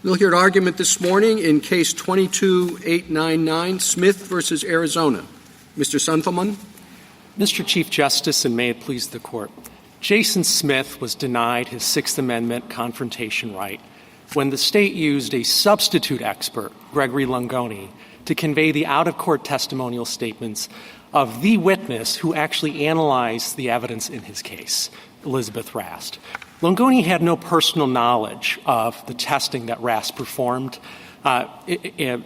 We'll hear argument this morning in Case 22-899, Smith v. Arizona. Mr. Sonfelman. Mr. Chief Justice, and may it please the Court, Jason Smith was denied his Sixth Amendment confrontation right when the state used a substitute expert, Gregory Longoni, to convey the out-of-court testimonial statements of the witness who actually analyzed the evidence in his case, Elizabeth Rast. Longoni had no personal knowledge of the testing that Rast performed. And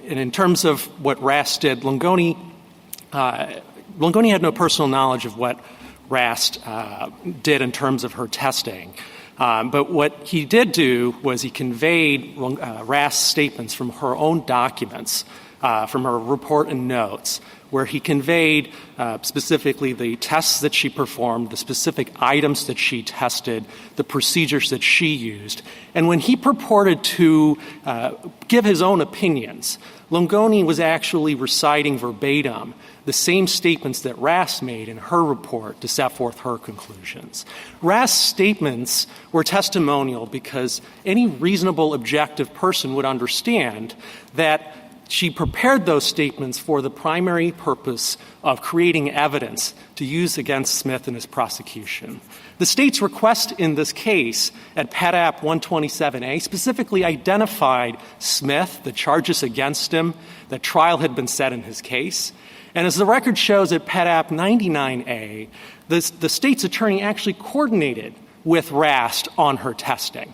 in terms of what Rast did, Longoni had no personal knowledge of what Rast did in terms of her testing. But what he did do was he conveyed Rast's statements from her own documents, from her report and notes, where he conveyed specifically the tests that she performed, the specific items that she tested, the procedures that she used. And when he purported to give his own opinions, Longoni was actually reciting verbatim the same statements that Rast made in her report to set forth her conclusions. Rast's statements were testimonial because any reasonable, objective person would understand that she prepared those statements for the primary purpose of creating evidence to use against Smith in his prosecution. The state's request in this case at Pet App 127A specifically identified Smith, the charges against him, that trial had been set in his case. And as the record shows at Pet App 99A, the state's attorney actually coordinated with Rast on her testing.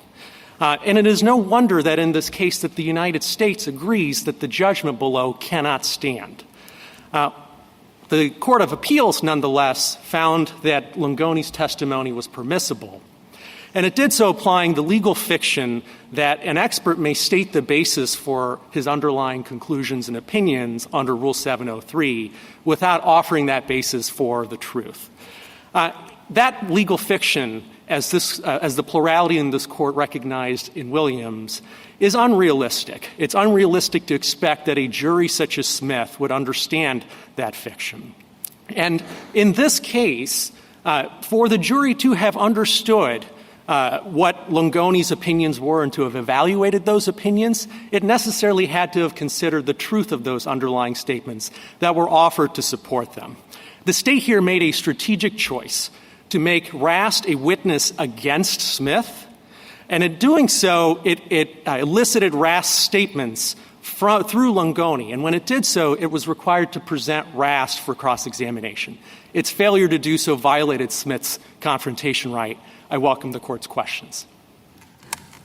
And it is no wonder that in this case that the United States agrees that the judgment below cannot stand. The Court of Appeals, nonetheless, found that Longoni's testimony was permissible. And it did so applying the legal fiction that an expert may state the basis for his underlying conclusions and opinions under Rule 703 without offering that basis for the truth. That legal fiction, as the plurality in this court recognized in Williams, is unrealistic. It's unrealistic to expect that a jury such as Smith would understand that fiction. And in this case, for the jury to have understood what Longoni's opinions were and to have evaluated those opinions, it necessarily had to have considered the truth of those underlying statements that were offered to support them. The state here made a strategic choice to make Rast a witness against Smith, and in doing so, it elicited Rast's statements through Longoni. And when it did so, it was required to present Rast for cross-examination. Its failure to do so violated Smith's confrontation right. I welcome the Court's questions.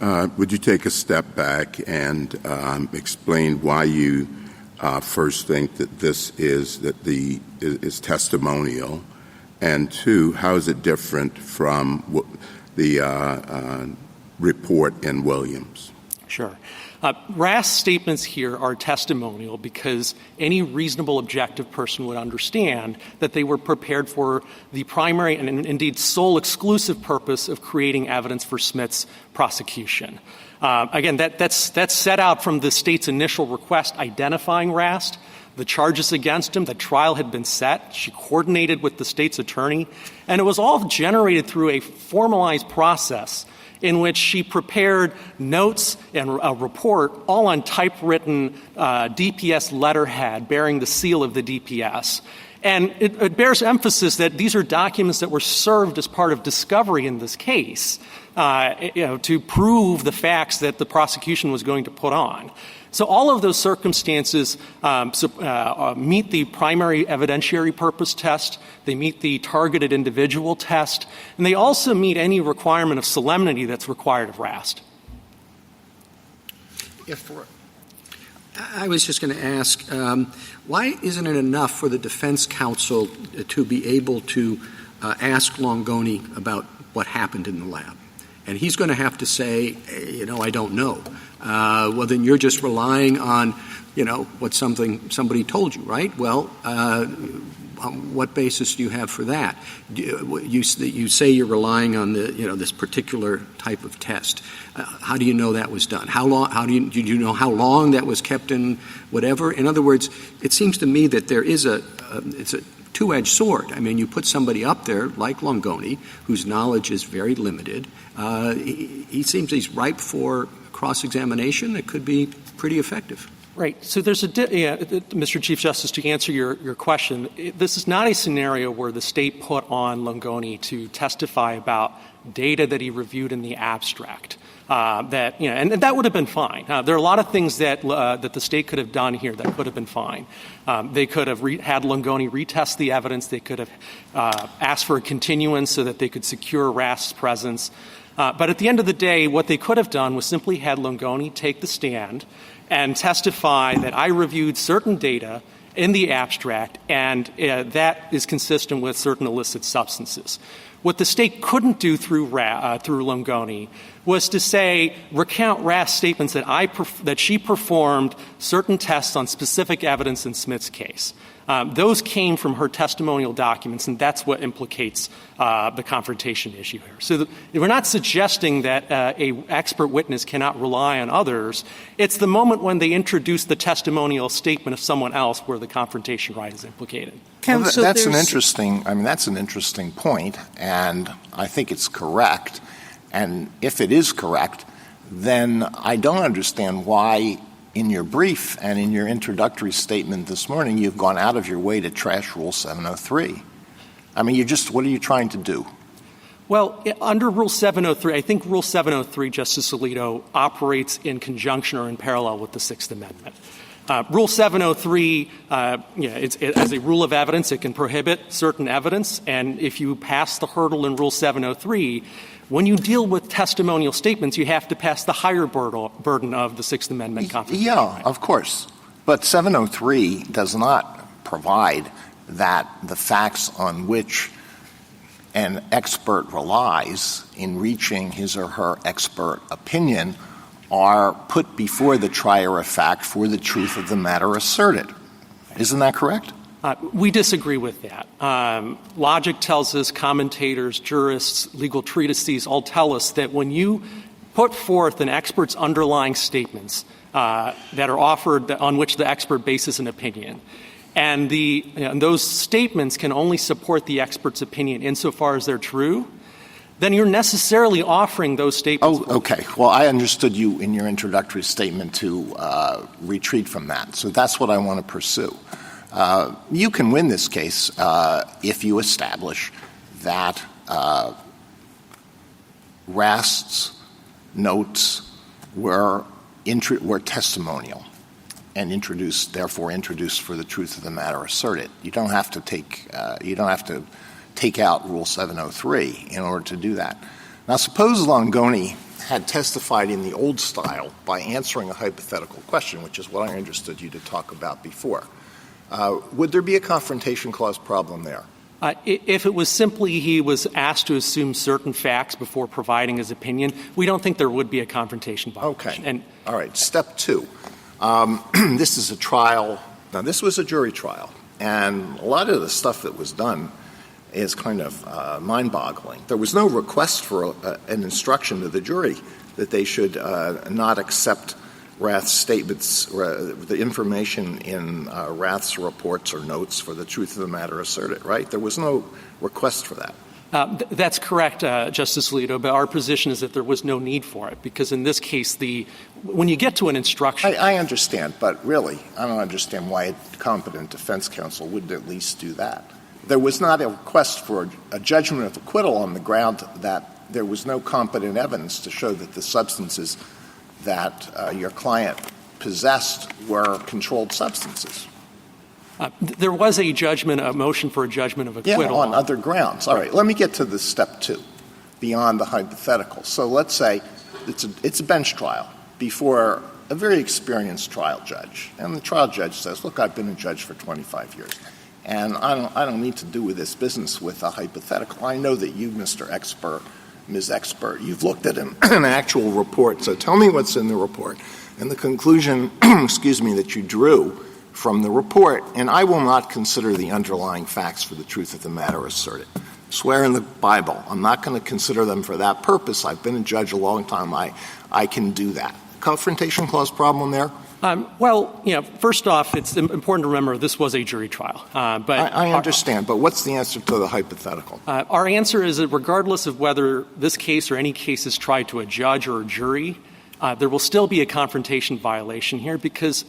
Would you take a step back and explain why you first think that this is testimonial, and two, how is it different from the report in Williams? Sure. Rast's statements here are testimonial because any reasonable objective person would understand that they were prepared for the primary and indeed sole exclusive purpose of creating evidence for Smith's prosecution. Again, that's set out from the state's initial request identifying Rast, the charges against him, the trial had been set. She coordinated with the state's attorney, and it was all generated through a formalized process in which she prepared notes and a report all on typewritten DPS letterhead bearing the seal of the DPS. And it bears emphasis that these are documents that were served as part of discovery in this case, to prove the facts that the prosecution was going to put on. So all of those circumstances meet the primary evidentiary purpose test. They meet the targeted individual test. And they also meet any requirement of solemnity that's required of Rast. I was just going to ask, why isn't it enough for the defense counsel to be able to ask Longoni about what happened in the lab? And he's going to have to say, I don't know. Well, then you're just relying on, what somebody told you, right? Well, what basis do you have for that? You say you're relying on this particular type of test. How do you know that was done? How long? Do you know how long that was kept in whatever? In other words, it seems to me that there is it's a two-edged sword. I mean, you put somebody up there like Longoni, whose knowledge is very limited. He seems he's ripe for cross-examination that could be pretty effective. Right. So there's Mr. Chief Justice, to answer your question, this is not a scenario where the state put on Longoni to testify about data that he reviewed in the abstract. And that would have been fine. There are a lot of things that the state could have done here that could have been fine. They could have had Longoni retest the evidence. They could have asked for a continuance so that they could secure Rath's presence. But at the end of the day, what they could have done was simply had Longoni take the stand and testify that I reviewed certain data in the abstract, and that is consistent with certain illicit substances. What the state couldn't do through Longoni was to recount Rath's statements that she performed certain tests on specific evidence in Smith's case. Those came from her testimonial documents, and that's what implicates the confrontation issue here. So we're not suggesting that a expert witness cannot rely on others. It's the moment when they introduce the testimonial statement of someone else where the confrontation right is implicated. Well, that's an interesting point, and I think it's correct. And if it is correct, then I don't understand why in your brief and in your introductory statement this morning you've gone out of your way to trash Rule 703. I mean, what are you trying to do? Well, under Rule 703, I think Rule 703, Justice Alito, operates in conjunction or in parallel with the Sixth Amendment. Rule 703, as a rule of evidence, it can prohibit certain evidence, and if you pass the hurdle in Rule 703, when you deal with testimonial statements, you have to pass the higher burden of the Sixth Amendment confrontation. Yeah, of course. But 703 does not provide that the facts on which an expert relies in reaching his or her expert opinion are put before the trier of fact for the truth of the matter asserted. Isn't that correct? We disagree with that. Logic tells us, commentators, jurists, legal treatises all tell us that when you put forth an expert's underlying statements that are offered on which the expert bases an opinion, and those statements can only support the expert's opinion insofar as they're true, then you're necessarily offering those statements. Oh, okay. Well, I understood you in your introductory statement to retreat from that. So that's what I want to pursue. You can win this case if you establish that Rast's notes were testimonial and therefore introduced for the truth of the matter asserted. You don't have to take out Rule 703 in order to do that. Now, suppose Longoni had testified in the old style by answering a hypothetical question, which is what I understood you to talk about before. Would there be a confrontation clause problem there? If it was simply he was asked to assume certain facts before providing his opinion, we don't think there would be a confrontation violation. Okay. All right. Step 2. This is a trial. Now, this was a jury trial, and a lot of the stuff that was done is kind of mind-boggling. There was no request for an instruction to the jury that they should not accept Rath's statements, the information in Rath's reports or notes for the truth of the matter asserted, right? There was no request for that. That's correct, Justice Alito, but our position is that there was no need for it, because in this case, when you get to an instruction— I understand, but really, I don't understand why a competent defense counsel wouldn't at least do that. There was not a request for a judgment of acquittal on the ground that there was no competent evidence to show that the substances that your client possessed were controlled substances. There was a motion for a judgment of acquittal. Yeah, on other grounds. All right, let me get to the step 2, beyond the hypothetical. So let's say it's a bench trial before a very experienced trial judge. And the trial judge says, look, I've been a judge for 25 years, and I don't need to do with this business with a hypothetical. I know that you, Mr. Expert, Ms. Expert, you've looked at an actual report, so tell me what's in the report and the conclusion, that you drew from the report, and I will not consider the underlying facts for the truth of the matter asserted. Swear in the Bible. I'm not going to consider them for that purpose. I've been a judge a long time. I can do that. Confrontation clause problem there? First off, it's important to remember this was a jury trial. But I understand, but what's the answer to the hypothetical? Our answer is that regardless of whether this case or any case is tried to a judge or a jury, there will still be a confrontation violation here because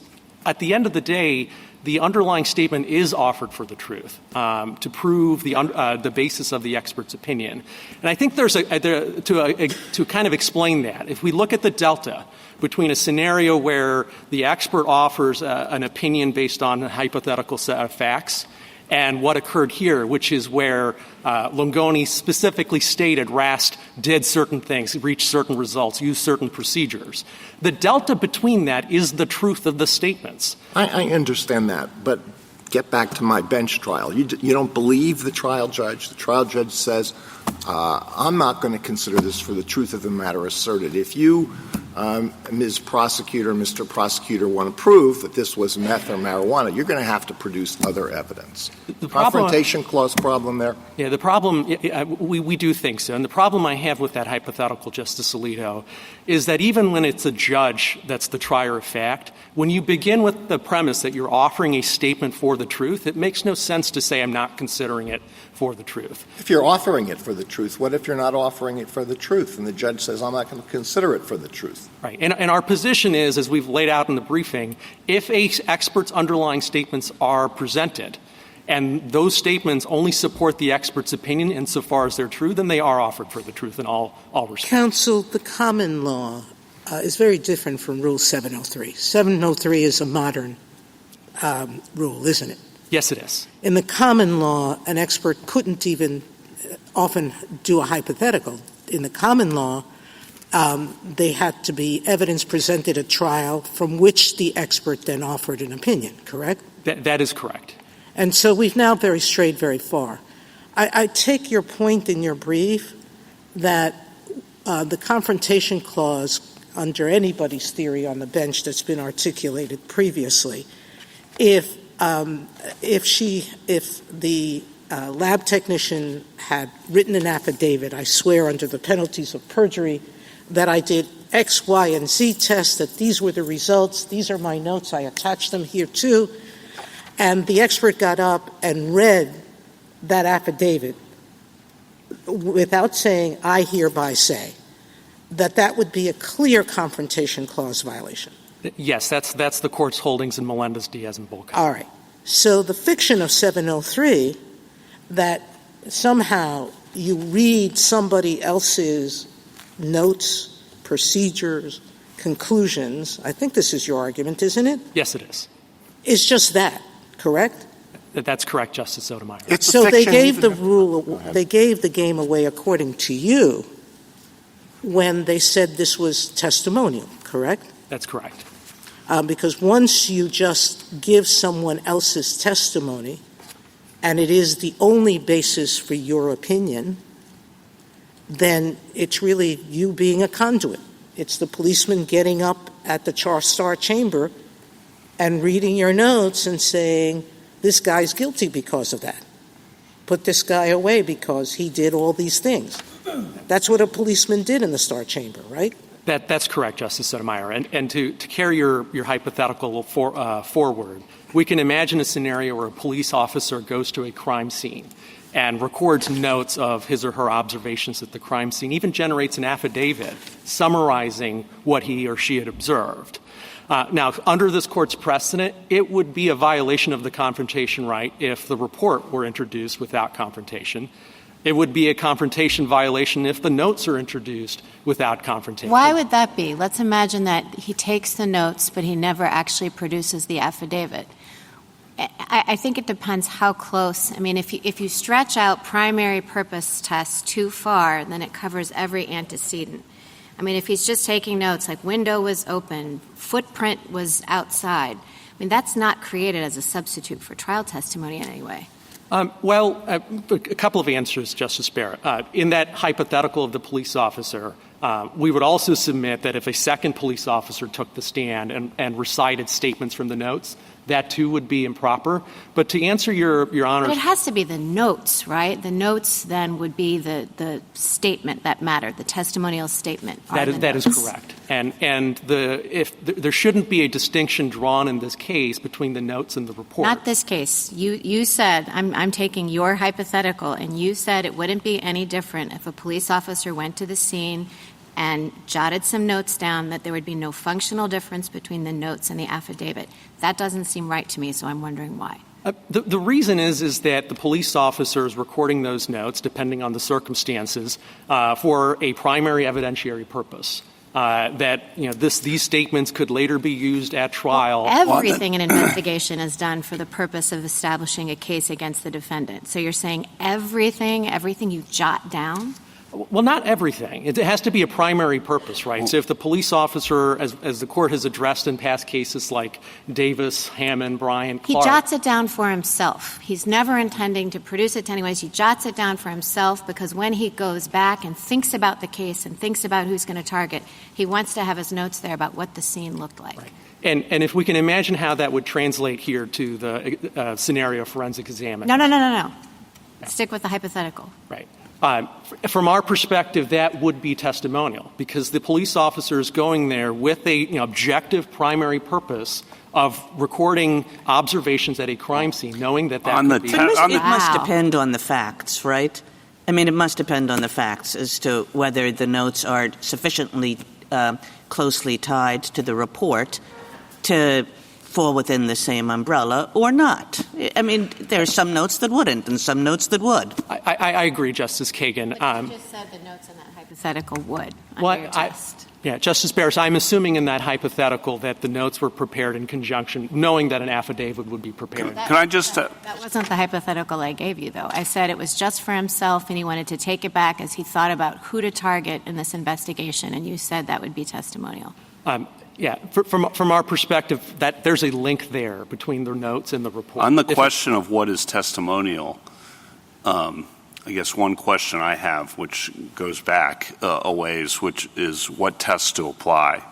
at the end of the day, the underlying statement is offered for the truth to prove the basis of the expert's opinion. And I think to kind of explain that, if we look at the delta between a scenario where the expert offers an opinion based on a hypothetical set of facts and what occurred here, which is where Longoni specifically stated Rast did certain things, reached certain results, used certain procedures. The delta between that is the truth of the statements. I understand that, but get back to my bench trial. You don't believe the trial judge. The trial judge says, I'm not going to consider this for the truth of the matter asserted. If you, Ms. Prosecutor, Mr. Prosecutor, want to prove that this was meth or marijuana, you're going to have to produce other evidence. The confrontation clause problem there? Yeah, the problem, we do think so. And the problem I have with that hypothetical, Justice Alito, is that even when it's a judge that's the trier of fact, when you begin with the premise that you're offering a statement for the truth, it makes no sense to say I'm not considering it for the truth. If you're offering it for the truth, what if you're not offering it for the truth? And the judge says, I'm not going to consider it for the truth. Right. And our position is, as we've laid out in the briefing, if an expert's underlying statements are presented and those statements only support the expert's opinion insofar as they're true, then they are offered for the truth in all respects. Counsel, the common law is very different from Rule 703. 703 is a modern rule, isn't it? Yes, it is. In the common law, an expert couldn't even often do a hypothetical. In the common law, they had to be evidence presented at trial from which the expert then offered an opinion, correct? That is correct. And so we've now strayed very far. I take your point in your brief that the confrontation clause, under anybody's theory on the bench that's been articulated previously, if the lab technician had written an affidavit, I swear under the penalties of perjury, that I did X, Y, and Z tests, that these were the results, these are my notes, I attached them here too, and the expert got up and read that affidavit without saying, I hereby say, that would be a clear confrontation clause violation. Yes, that's the Court's holdings in Melendez, Diaz, and Bolka. All right. So the fiction of 703, that somehow you read somebody else's notes, procedures, conclusions, I think this is your argument, isn't it? Yes, it is. It's just that, correct? That's correct, Justice Sotomayor. So they gave they gave the game away according to you when they said this was testimonial, correct? That's correct. Because once you just give someone else's testimony and it is the only basis for your opinion, then it's really you being a conduit. It's the policeman getting up at the Star Chamber and reading your notes and saying, this guy's guilty because of that. Put this guy away because he did all these things. That's what a policeman did in the Star Chamber, right? That's correct, Justice Sotomayor. And to carry your hypothetical forward, we can imagine a scenario where a police officer goes to a crime scene and records notes of his or her observations at the crime scene, even generates an affidavit summarizing what he or she had observed. Now, under this Court's precedent, it would be a violation of the confrontation right if the report were introduced without confrontation. It would be a confrontation violation if the notes are introduced without confrontation. Why would that be? Let's imagine that he takes the notes, but he never actually produces the affidavit. I think it depends how close. I mean, if you stretch out primary purpose tests too far, then it covers every antecedent. I mean, if he's just taking notes like window was open, footprint was outside, I mean, that's not created as a substitute for trial testimony in any way. Well, a couple of answers, Justice Barrett. In that hypothetical of the police officer, we would also submit that if a second police officer took the stand and recited statements from the notes, that too would be improper. But to answer your Honor, but it has to be the notes, right? The notes then would be the statement that mattered, the testimonial statement. That is correct. And if there shouldn't be a distinction drawn in this case between the notes and the report. Not this case. You said I'm taking your hypothetical, and you said it wouldn't be any different if a police officer went to the scene, and jotted some notes down that there would be no functional difference between the notes and the affidavit. That doesn't seem right to me, so I'm wondering why. The reason is that the police officer is recording those notes, depending on the circumstances, for a primary evidentiary purpose. These statements could later be used at trial. Everything in investigation is done for the purpose of establishing a case against the defendant. So you're saying everything you jot down? Well, not everything. It has to be a primary purpose, right? So if the police officer, as the court has addressed in past cases like Davis, Hammond, Bryant, Clark. He jots it down for himself. He's never intending to produce it anyways. He jots it down for himself because when he goes back and thinks about the case and thinks about who's going to target, he wants to have his notes there about what the scene looked like. Right. And if we can imagine how that would translate here to the scenario forensic examiner. No. Stick with the hypothetical. Right. From our perspective, that would be testimonial because the police officer is going there with a objective primary purpose of recording observations at a crime scene, knowing that could be. It must depend on the facts, right? I mean, it must depend on the facts as to whether the notes are sufficiently closely tied to the report to fall within the same umbrella or not. I mean, there are some notes that wouldn't and some notes that would. I agree, Justice Kagan. But you just said the notes in that hypothetical would under your test. Justice Barris, I'm assuming in that hypothetical that the notes were prepared in conjunction, knowing that an affidavit would be prepared. That wasn't the hypothetical I gave you, though. I said it was just for himself and he wanted to take it back as he thought about who to target in this investigation, and you said that would be testimonial. From our perspective, that there's a link there between the notes and the report. On the question of what is testimonial, I guess one question I have, which goes back a ways, which is what tests to apply.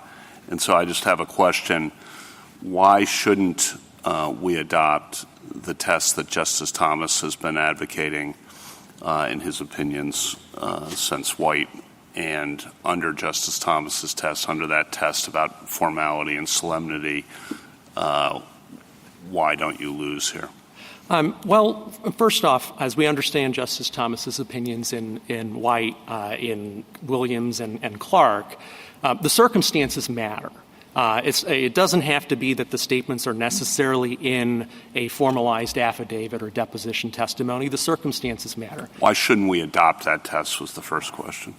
And so I just have a question. Why shouldn't we adopt the test that Justice Thomas has been advocating in his opinions since White? And under Justice Thomas's test, under that test about formality and solemnity, why don't you lose here? Well, first off, as we understand Justice Thomas's opinions in White, in Williams, and Clark, the circumstances matter. It doesn't have to be that the statements are necessarily in a formalized affidavit or deposition testimony. The circumstances matter. Why shouldn't we adopt that test was the first question.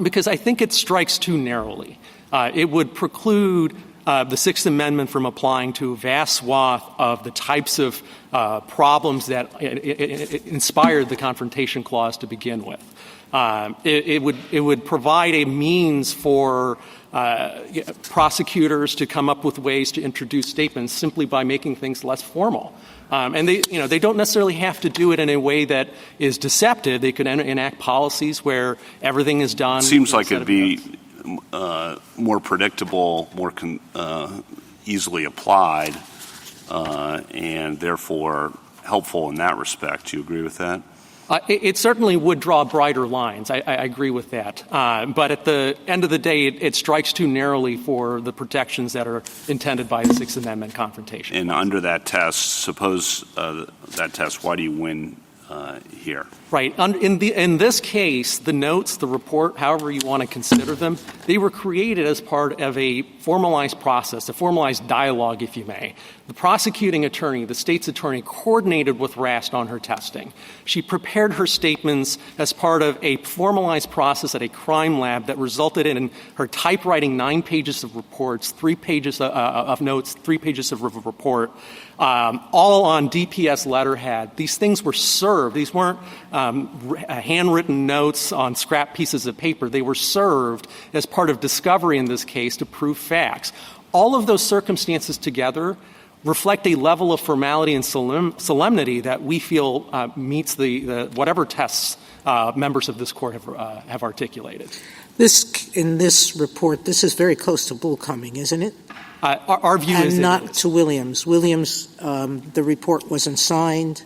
Because I think it strikes too narrowly. It would preclude the Sixth Amendment from applying to a vast swath of the types of problems that inspired the Confrontation Clause to begin with. It would provide a means for prosecutors to come up with ways to introduce statements simply by making things less formal. And they don't necessarily have to do it in a way that is deceptive. They could enact policies where everything is done. It seems like it'd be more predictable, more easily applied, and therefore helpful in that respect. Do you agree with that? It certainly would draw brighter lines. I agree with that. But at the end of the day, it strikes too narrowly for the protections that are intended by the Sixth Amendment confrontation. And under that test, suppose that test, why do you win here? Right. In this case, the notes, the report, however you want to consider them, they were created as part of a formalized process, a formalized dialogue, if you may. The prosecuting attorney, the state's attorney, coordinated with Rast on her testing. She prepared her statements as part of a formalized process at a crime lab that resulted in her typewriting 9 pages of reports, 3 pages of notes, 3 pages of report, all on DPS letterhead. These things were served. These weren't handwritten notes on scrap pieces of paper. They were served as part of discovery in this case to prove facts. All of those circumstances together reflect a level of formality and solemnity that we feel meets the whatever tests members of this court have articulated. In this report, this is very close to bullcoming, isn't it? Our view is not to Williams. Williams, the report wasn't signed,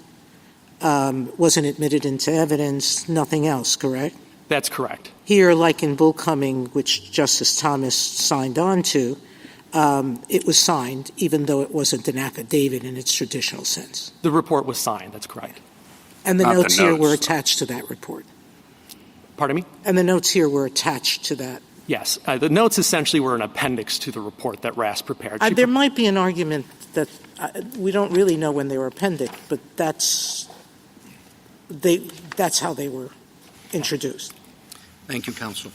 wasn't admitted into evidence, nothing else, correct? That's correct. Here, like in bullcoming, which Justice Thomas signed on to, it was signed, even though it wasn't an affidavit in its traditional sense. The report was signed. That's correct. And the notes here were attached to that report. Pardon me? And the notes here were attached to that Yes. The notes essentially were an appendix to the report that Rass prepared. There might be an argument that we don't really know when they were appended, but that's how they were introduced. Thank you, counsel.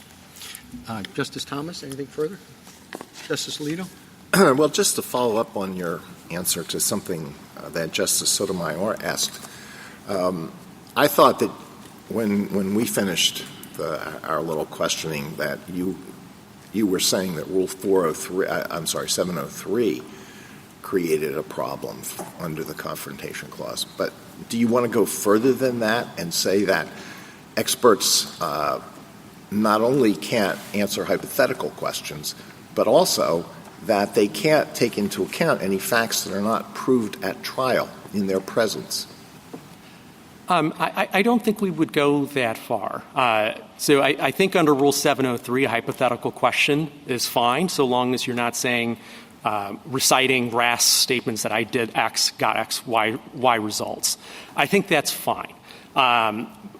Justice Thomas, anything further? Justice Alito? Well, just to follow up on your answer to something that Justice Sotomayor asked, I thought that when we finished our little questioning that you were saying that Rule 703 created a problem under the Confrontation Clause. But do you want to go further than that and say that experts not only can't answer hypothetical questions, but also that they can't take into account any facts that are not proved at trial in their presence? I don't think we would go that far. So I think under Rule 703, a hypothetical question is fine so long as you're not saying reciting Rass statements that I did X, got X, Y results. I think that's fine.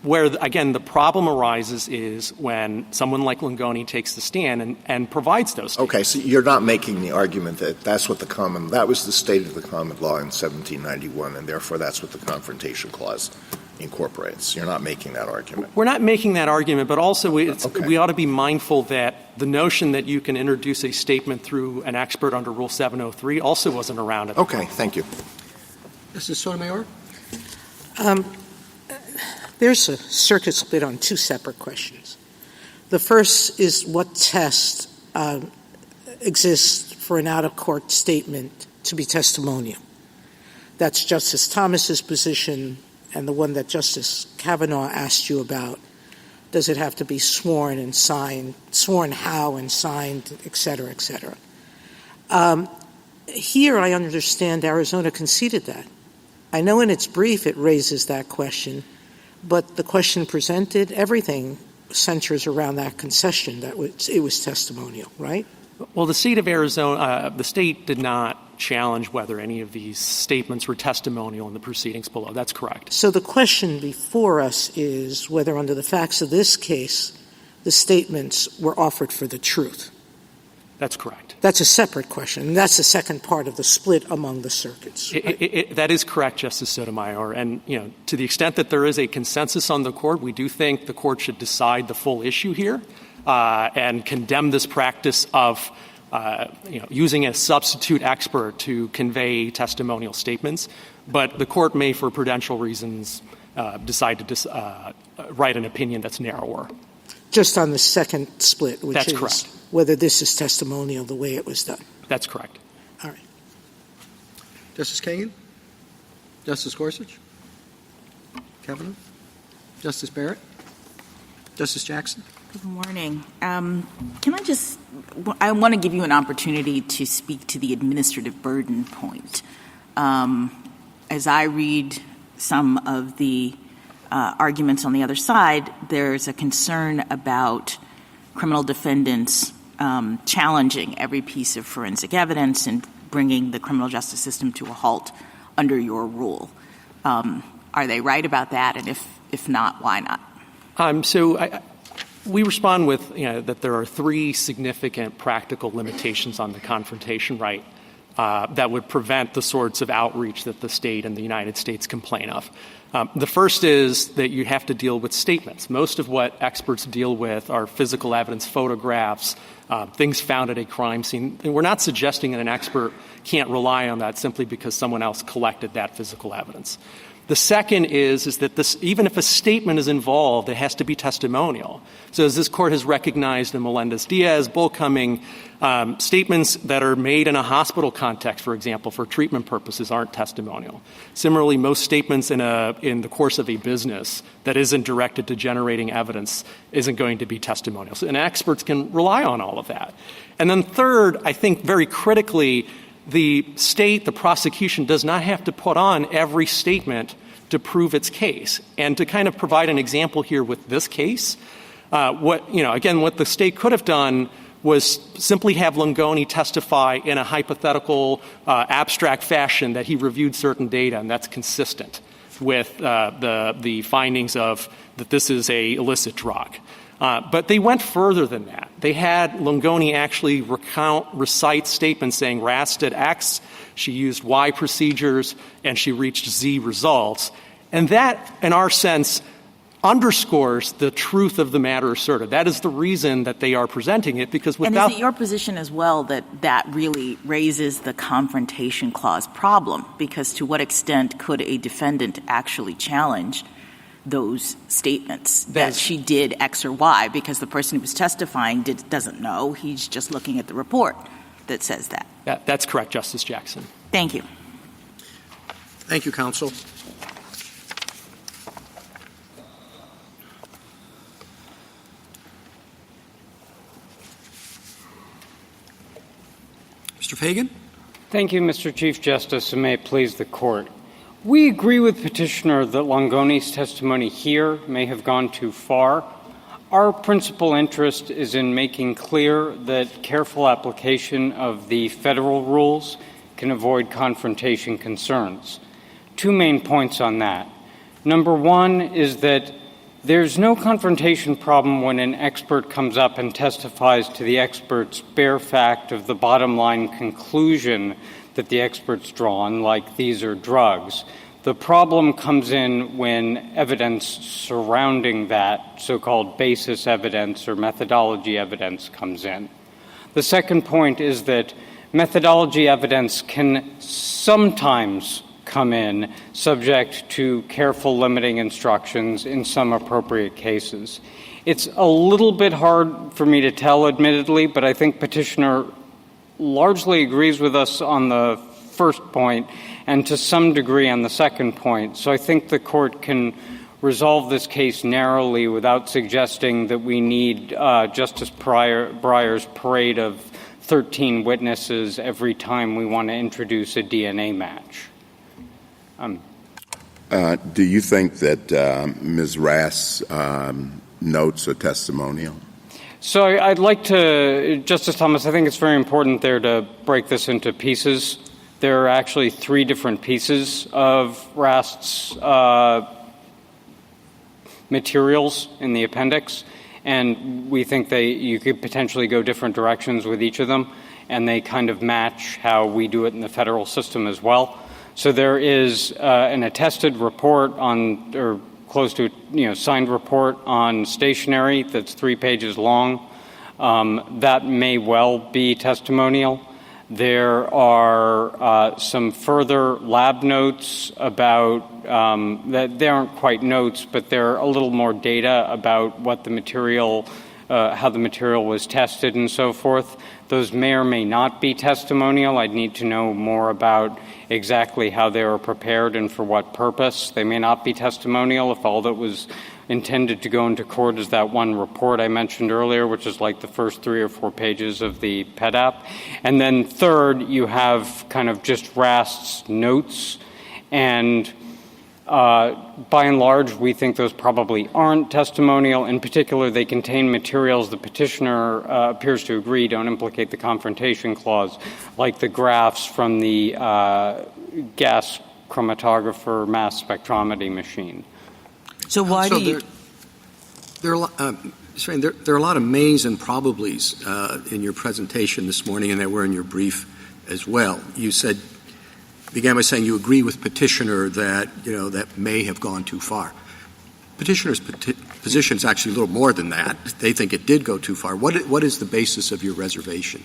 Where, again, the problem arises is when someone like Langoni takes the stand and provides those statements. Okay, so you're not making the argument that that was the state of the common law in 1791, and therefore that's what the Confrontation Clause incorporates. You're not making that argument. We're not making that argument, but also we ought to be mindful that the notion that you can introduce a statement through an expert under Rule 703 also wasn't around at the time. Okay, thank you. Justice Sotomayor? There's a circuit split on two separate questions. The first is what test exists for an out-of-court statement to be testimonial. That's Justice Thomas's position and the one that Justice Kavanaugh asked you about. Does it have to be sworn and signed, sworn how and signed, et cetera, et cetera? Here I understand Arizona conceded that. I know in its brief it raises that question, but the question presented, everything centers around that concession that it was testimonial, right? Well, the state of Arizona, the state did not challenge whether any of these statements were testimonial in the proceedings below. That's correct. So the question before us is whether under the facts of this case, the statements were offered for the truth. That's correct. That's a separate question, and that's the second part of the split among the circuits. Right? That is correct, Justice Sotomayor. And, to the extent that there is a consensus on the court, we do think the court should decide the full issue here and condemn this practice of using a substitute expert to convey testimonial statements. But the court may, for prudential reasons, decide to write an opinion that's narrower. Just on the second split, which That's is correct. Whether this is testimonial the way it was done. That's correct. All right. Justice Kagan? Justice Gorsuch? Kavanaugh? Justice Barrett? Justice Jackson? Good morning. I want to give you an opportunity to speak to the administrative burden point. As I read some of the arguments on the other side, there's a concern about criminal defendants challenging every piece of forensic evidence and bringing the criminal justice system to a halt under your rule. Are they right about that? And if not, why not? We respond with that there are three significant practical limitations on the confrontation right that would prevent the sorts of outreach that the state and the United States complain of. The first is that you have to deal with statements. Most of what experts deal with are physical evidence, photographs, things found at a crime scene. And we're not suggesting that an expert can't rely on that simply because someone else collected that physical evidence. The second is that even if a statement is involved, it has to be testimonial. So as this court has recognized in Melendez-Diaz, Bullcoming, statements that are made in a hospital context, for example, for treatment purposes aren't testimonial. Similarly, most statements in the course of a business that isn't directed to generating evidence isn't going to be testimonial. And experts can rely on all of that. And then third, I think very critically, the state, the prosecution, does not have to put on every statement to prove its case. And to kind of provide an example here with this case, what the state could have done was simply have Langoni testify in a hypothetical, abstract fashion that he reviewed certain data, and that's consistent with the findings of that this is a illicit drug. But they went further than that. They had Longoni actually recite statements saying Rast did X, she used Y procedures, and she reached Z results. And that, in our sense, underscores the truth of the matter asserted. That is the reason that they are presenting it, because without— And is it your position as well that that really raises the confrontation clause problem? Because to what extent could a defendant actually challenge those statements that she did X or Y, because the person who was testifying doesn't know. He's just looking at the report that says that. That's correct, Justice Jackson. Thank you. Thank you, counsel. Mr. Fagan? Thank you, Mr. Chief Justice, and may it please the Court. We agree with Petitioner that Longoni's testimony here may have gone too far. Our principal interest is in making clear that careful application of the federal rules can avoid confrontation concerns. Two main points on that. Number one is that there's no confrontation problem when an expert comes up and testifies to the expert's bare fact of the bottom line conclusion that the expert's drawn, like these are drugs. The problem comes in when evidence surrounding that, so-called basis evidence or methodology evidence, comes in. The second point is that methodology evidence can sometimes come in subject to careful limiting instructions in some appropriate cases. It's a little bit hard for me to tell, admittedly, but I think Petitioner largely agrees with us on the first point and to some degree on the second point. So I think the Court can resolve this case narrowly without suggesting that we need Justice Breyer's parade of 13 witnesses every time we want to introduce a DNA match. Do you think that Ms. Rast's notes are testimonial? So I'd like to, Justice Thomas, I think it's very important there to break this into pieces. There are actually three different pieces of Rast's materials in the appendix, and we think you could potentially go different directions with each of them, and they kind of match how we do it in the federal system as well. So there is an attested report on, or close to, signed report on stationery that's 3 pages long. That may well be testimonial. There are some further lab notes about that they aren't quite notes, but they're a little more data about what the material, how the material was tested and so forth. Those may or may not be testimonial. I'd need to know more about exactly how they were prepared and for what purpose. They may not be testimonial if all that was intended to go into court is that one report I mentioned earlier, which is like the first 3 or 4 pages of the PEDAP. And then third, you have kind of just Rast's notes. And by and large, we think those probably aren't testimonial. In particular, they contain materials the petitioner appears to agree don't implicate the confrontation clause, like the graphs from the gas chromatographer mass spectrometry machine. So why do you... There are a lot of mays and probablys in your presentation this morning, and they were in your brief as well. You began by saying you agree with petitioner that, that may have gone too far. Petitioner's position is actually a little more than that. They think it did go too far. What is the basis of your reservation?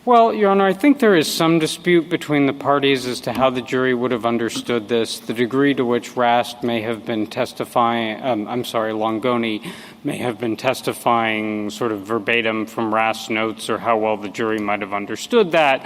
Well, Your Honor, I think there is some dispute between the parties as to how the jury would have understood this. The degree to which Rast may have been Longoni may have been testifying sort of verbatim from Rast's notes, or how well the jury might have understood that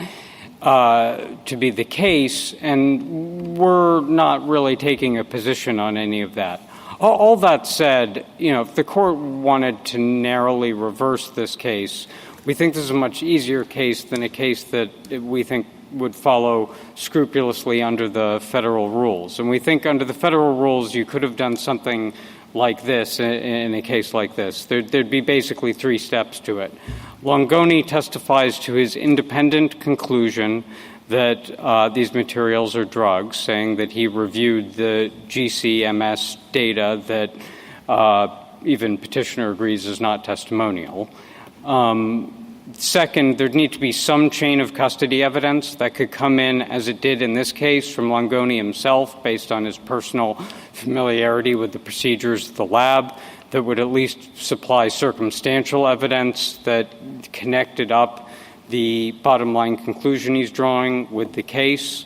to be the case, and we're not really taking a position on any of that. All that said, if the court wanted to narrowly reverse this case, we think this is a much easier case than a case that we think would follow scrupulously under the federal rules. And we think under the federal rules you could have done something like this in a case like this. There'd be basically 3 steps to it. Longoni testifies to his independent conclusion that these materials are drugs, saying that he reviewed the GCMS data that even petitioner agrees is not testimonial. Second, there'd need to be some chain of custody evidence that could come in, as it did in this case, from Longoni himself, based on his personal familiarity with the procedures of the lab, that would at least supply circumstantial evidence that connected up the bottom line conclusion he's drawing with the case.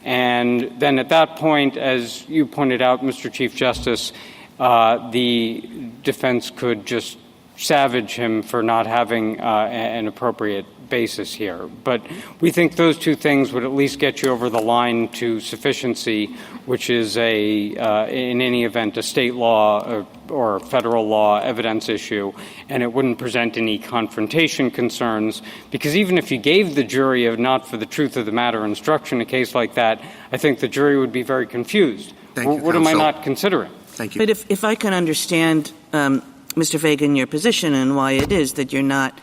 And then at that point, as you pointed out, Mr. Chief Justice, the defense could just savage him for not having an appropriate basis here. But we think those two things would at least get you over the line to sufficiency, which is in any event, a state law or federal law evidence issue, and it wouldn't present any confrontation concerns, because even if you gave the jury a not for the truth of the matter instruction, a case like that, I think the jury would be very confused. What am I not considering? Thank you. But if I can understand, Mr. Fagan, your position and why it is that you're not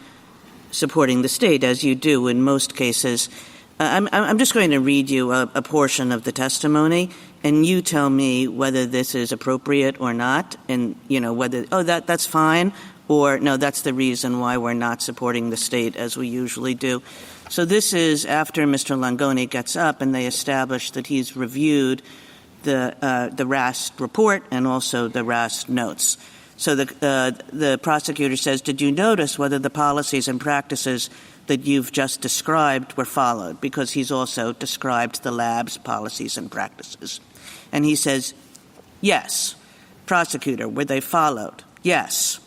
supporting the state, as you do in most cases, I'm just going to read you a portion of the testimony, and you tell me whether this is appropriate or not, and, whether, that's fine, or no, that's the reason why we're not supporting the state as we usually do. So this is after Mr. Longoni gets up and they establish that he's reviewed the RAST report and also the RAST notes. So the prosecutor says, did you notice whether the policies and practices that you've just described were followed? Because he's also described the lab's policies and practices. And he says, yes. Prosecutor, were they followed? Yes.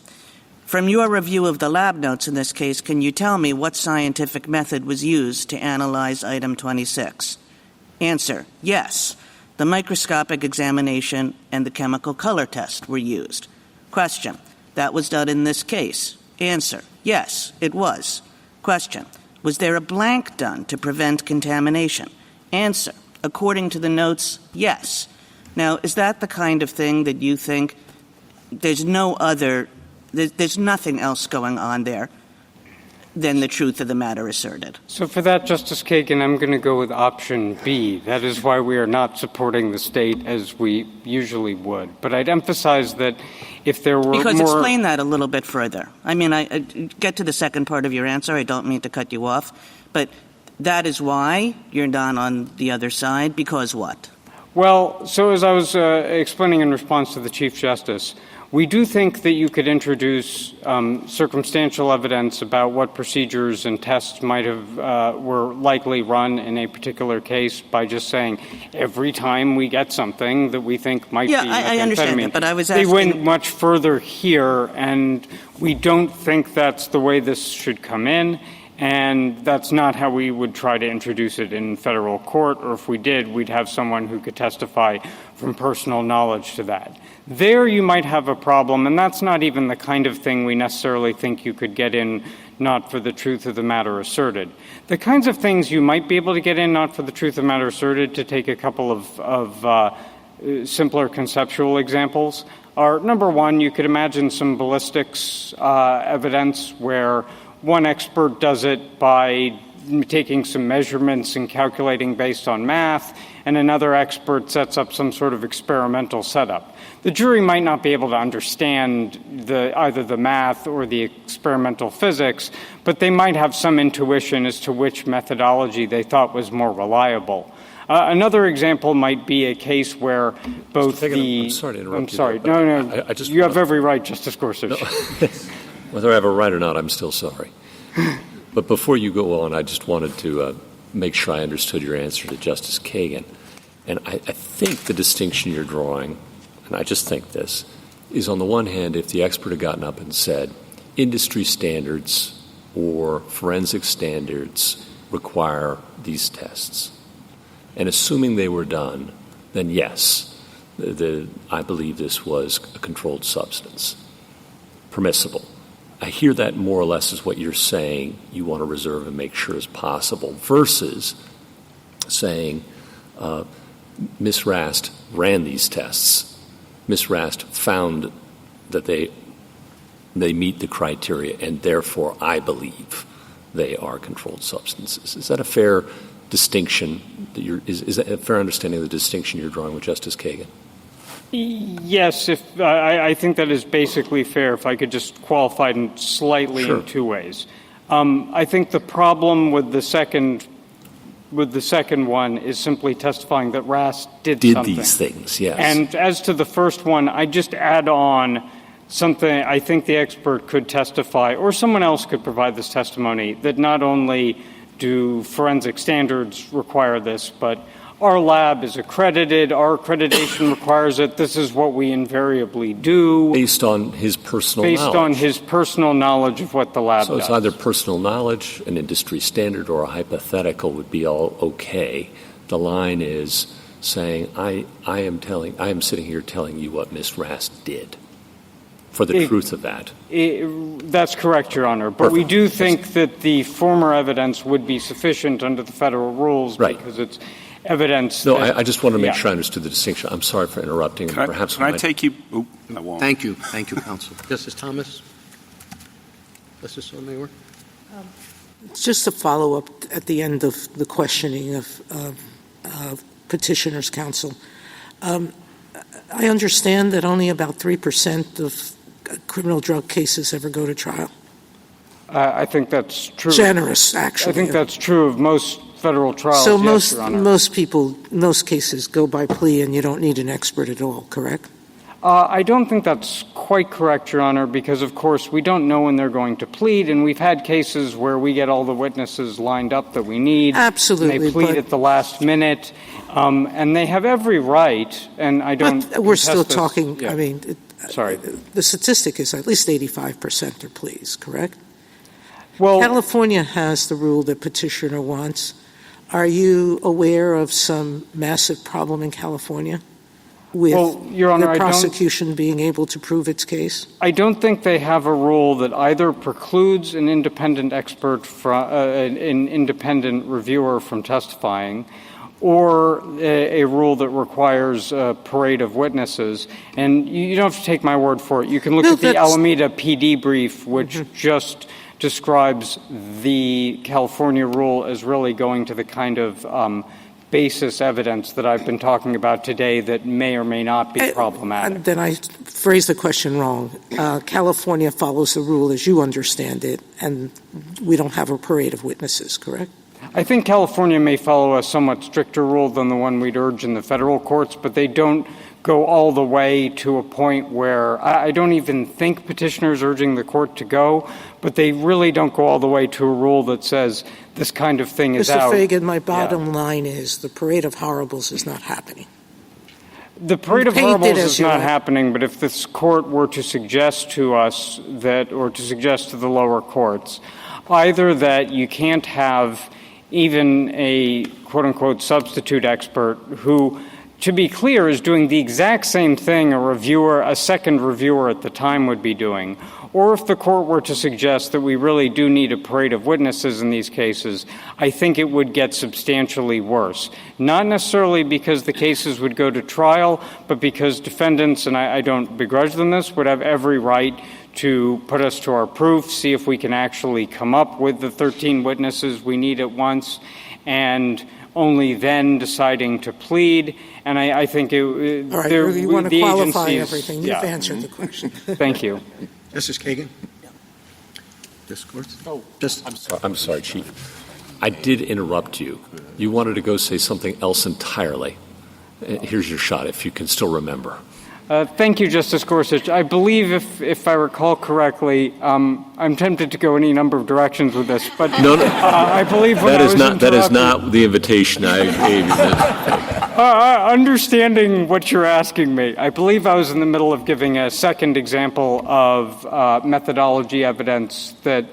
From your review of the lab notes in this case, can you tell me what scientific method was used to analyze item 26? Answer, yes. The microscopic examination and the chemical color test were used. Question, that was done in this case. Answer, yes, it was. Question, was there a blank done to prevent contamination? Answer, according to the notes, yes. Now, is that the kind of thing that you think there's nothing else going on there than the truth of the matter asserted? So for that, Justice Kagan, I'm going to go with option B. That is why we are not supporting the state as we usually would. But I'd emphasize that if there were Because more... explain that a little bit further. I mean, I get to the second part of your answer. I don't mean to cut you off. But that is why you're not on the other side. Because what? Well, so as I was explaining in response to the Chief Justice, we do think that you could introduce circumstantial evidence about what procedures and tests might have were likely run in a particular case by just saying every time we get something that we think might be methamphetamine. I understand that, but I was asking... They went much further here, and we don't think that's the way this should come in, and that's not how we would try to introduce it in federal court, or if we did, we'd have someone who could testify from personal knowledge to that. There you might have a problem, and that's not even the kind of thing we necessarily think you could get in not for the truth of the matter asserted. The kinds of things you might be able to get in not for the truth of the matter asserted, to take a couple of simpler conceptual examples, are, number one, you could imagine some ballistics evidence where one expert does it by taking some measurements and calculating based on math, and another expert sets up some sort of experimental setup. The jury might not be able to understand either the math or the experimental physics, but they might have some intuition as to which methodology they thought was more reliable. Another example might be a case where both the... I'm sorry to interrupt you. I'm sorry. No. You have every right, Justice Gorsuch. No. Whether I have a right or not, I'm still sorry. But before you go on, I just wanted to make sure I understood your answer to Justice Kagan. And I think the distinction you're drawing, and I just think this, is on the one hand, if the expert had gotten up and said, industry standards or forensic standards require these tests, and assuming they were done, then yes, I believe this was a controlled substance, permissible. I hear that more or less is what you're saying you want to reserve and make sure is possible, versus saying Ms. Rast ran these tests. Ms. Rast found that they meet the criteria, and therefore I believe they are controlled substances. Is that a fair distinction? Is that a fair understanding of the distinction you're drawing with Justice Kagan? Yes, I think that is basically fair. If I could just qualify it slightly in two ways. I think the problem with the second one is simply testifying that Rast did something. These things, yes. And as to the first one, I just add on something I think the expert could testify, or someone else could provide this testimony, that not only do forensic standards require this, but our lab is accredited, our accreditation requires it, this is what we invariably do. Based on his personal knowledge. Based on his personal knowledge of what the lab does. So it's either personal knowledge, an industry standard, or a hypothetical would be all okay. The line is saying, I am sitting here telling you what Ms. Rast did. For the truth of that. That's correct, Your Honor. But we do think that the former evidence would be sufficient under the federal rules because it's evidence. No, I just want to make sure I understood the distinction. I'm sorry for interrupting. Can I take you? I won't. Thank you. Thank you, counsel. Justice Thomas? Justice Sotomayor? Just a follow-up at the end of the questioning of petitioner's counsel. I understand that only about 3% of criminal drug cases ever go to trial. I think that's true. Generous, actually. I think that's true of most federal trials. So yes, Your Honor. most people, most cases go by plea and you don't need an expert at all, correct? I don't think that's quite correct, Your Honor, because, of course, we don't know when they're going to plead, and we've had cases where we get all the witnesses lined up that we need. Absolutely. And they plead at the last minute, and they have every right, and I don't... But we're still talking, yeah. I mean... Sorry. The statistic is at least 85% are pleas, correct? Well, California has the rule that petitioner wants. Are you aware of some massive problem in California with Your Honor, the prosecution being able to prove its case? I don't think they have a rule that either precludes an independent expert, an independent reviewer from testifying, or a rule that requires a parade of witnesses. And you don't have to take my word for it. You can look at the Alameda PD brief, which just describes the California rule as really going to the kind of basis evidence that I've been talking about today that may or may not be problematic. Then I phrased the question wrong. California follows the rule as you understand it, and we don't have a parade of witnesses, correct? I think California may follow a somewhat stricter rule than the one we'd urge in the federal courts, but they don't go all the way to a point where I don't even think petitioners urging the court to go, but they really don't go all the way to a rule that says this kind of thing is out. Mr. Fagan, my bottom line is the parade of horribles is not happening. The parade of horribles is not happening, but if this court were to suggest to us that, or to suggest to the lower courts, either that you can't have even a quote-unquote substitute expert who, to be clear, is doing the exact same thing a second reviewer at the time would be doing, or if the court were to suggest that we really do need a parade of witnesses in these cases, I think it would get substantially worse. Not necessarily because the cases would go to trial, but because defendants, and I don't begrudge them this, would have every right to put us to our proof, see if we can actually come up with the 13 witnesses we need at once, and only then deciding to plead. And I think all right, you want to qualify everything. You've answered the question. Thank you. Justice Kagan? Discourse? I'm sorry, Chief. I did interrupt you. You wanted to go say something else entirely. Here's your shot, if you can still remember. Thank you, Justice Gorsuch. I believe, if I recall correctly, I'm tempted to go any number of directions with this, but I believe that is not the invitation I gave you. Understanding what you're asking me, I believe I was in the middle of giving a second example of methodology evidence that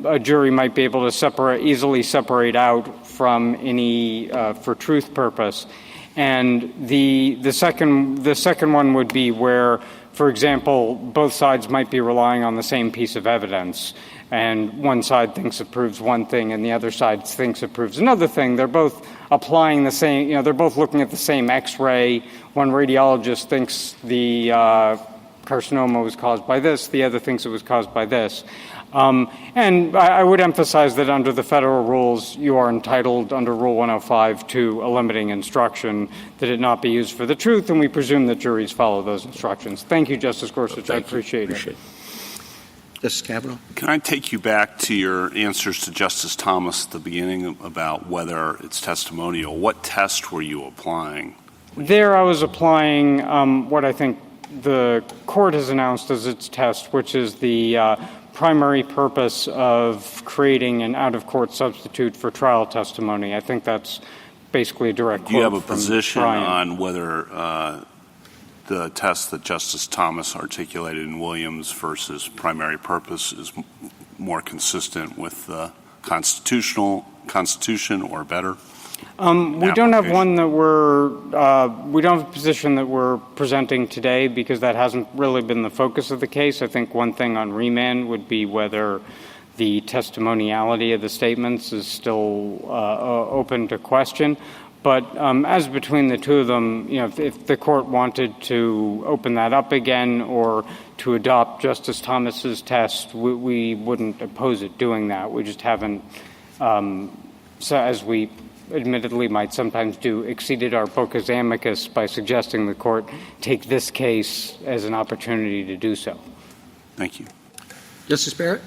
a jury might be able to easily separate out from any for truth purpose. And the second one would be where, for example, both sides might be relying on the same piece of evidence, and one side thinks it proves one thing and the other side thinks it proves another thing. They're both applying the same, they're both looking at the same X-ray. One radiologist thinks the carcinoma was caused by this, the other thinks it was caused by this. And I would emphasize that under the federal rules, you are entitled under Rule 105 to a limiting instruction that it not be used for the truth, and we presume that juries follow those instructions. Thank you, Justice Gorsuch. I appreciate it. Justice Kavanaugh? Can I take you back to your answers to Justice Thomas at the beginning about whether it's testimonial? What test were you applying? There I was applying what I think the court has announced as its test, which is the primary purpose of creating an out-of-court substitute for trial testimony. I think that's basically a direct quote. Do you have a from position Brian. on whether the test that Justice Thomas articulated in Williams versus primary purpose is more consistent with the Constitution or better? We don't have one that we don't have a position that we're presenting today because that hasn't really been the focus of the case. I think one thing on remand would be whether the testimoniality of the statements is still open to question. But as between the two of them, if the court wanted to open that up again or to adopt Justice Thomas's test, we wouldn't oppose it doing that. We just haven't, so as we admittedly might sometimes do, exceeded our focus amicus by suggesting the court take this case as an opportunity to do so. Thank you. Justice Barrett?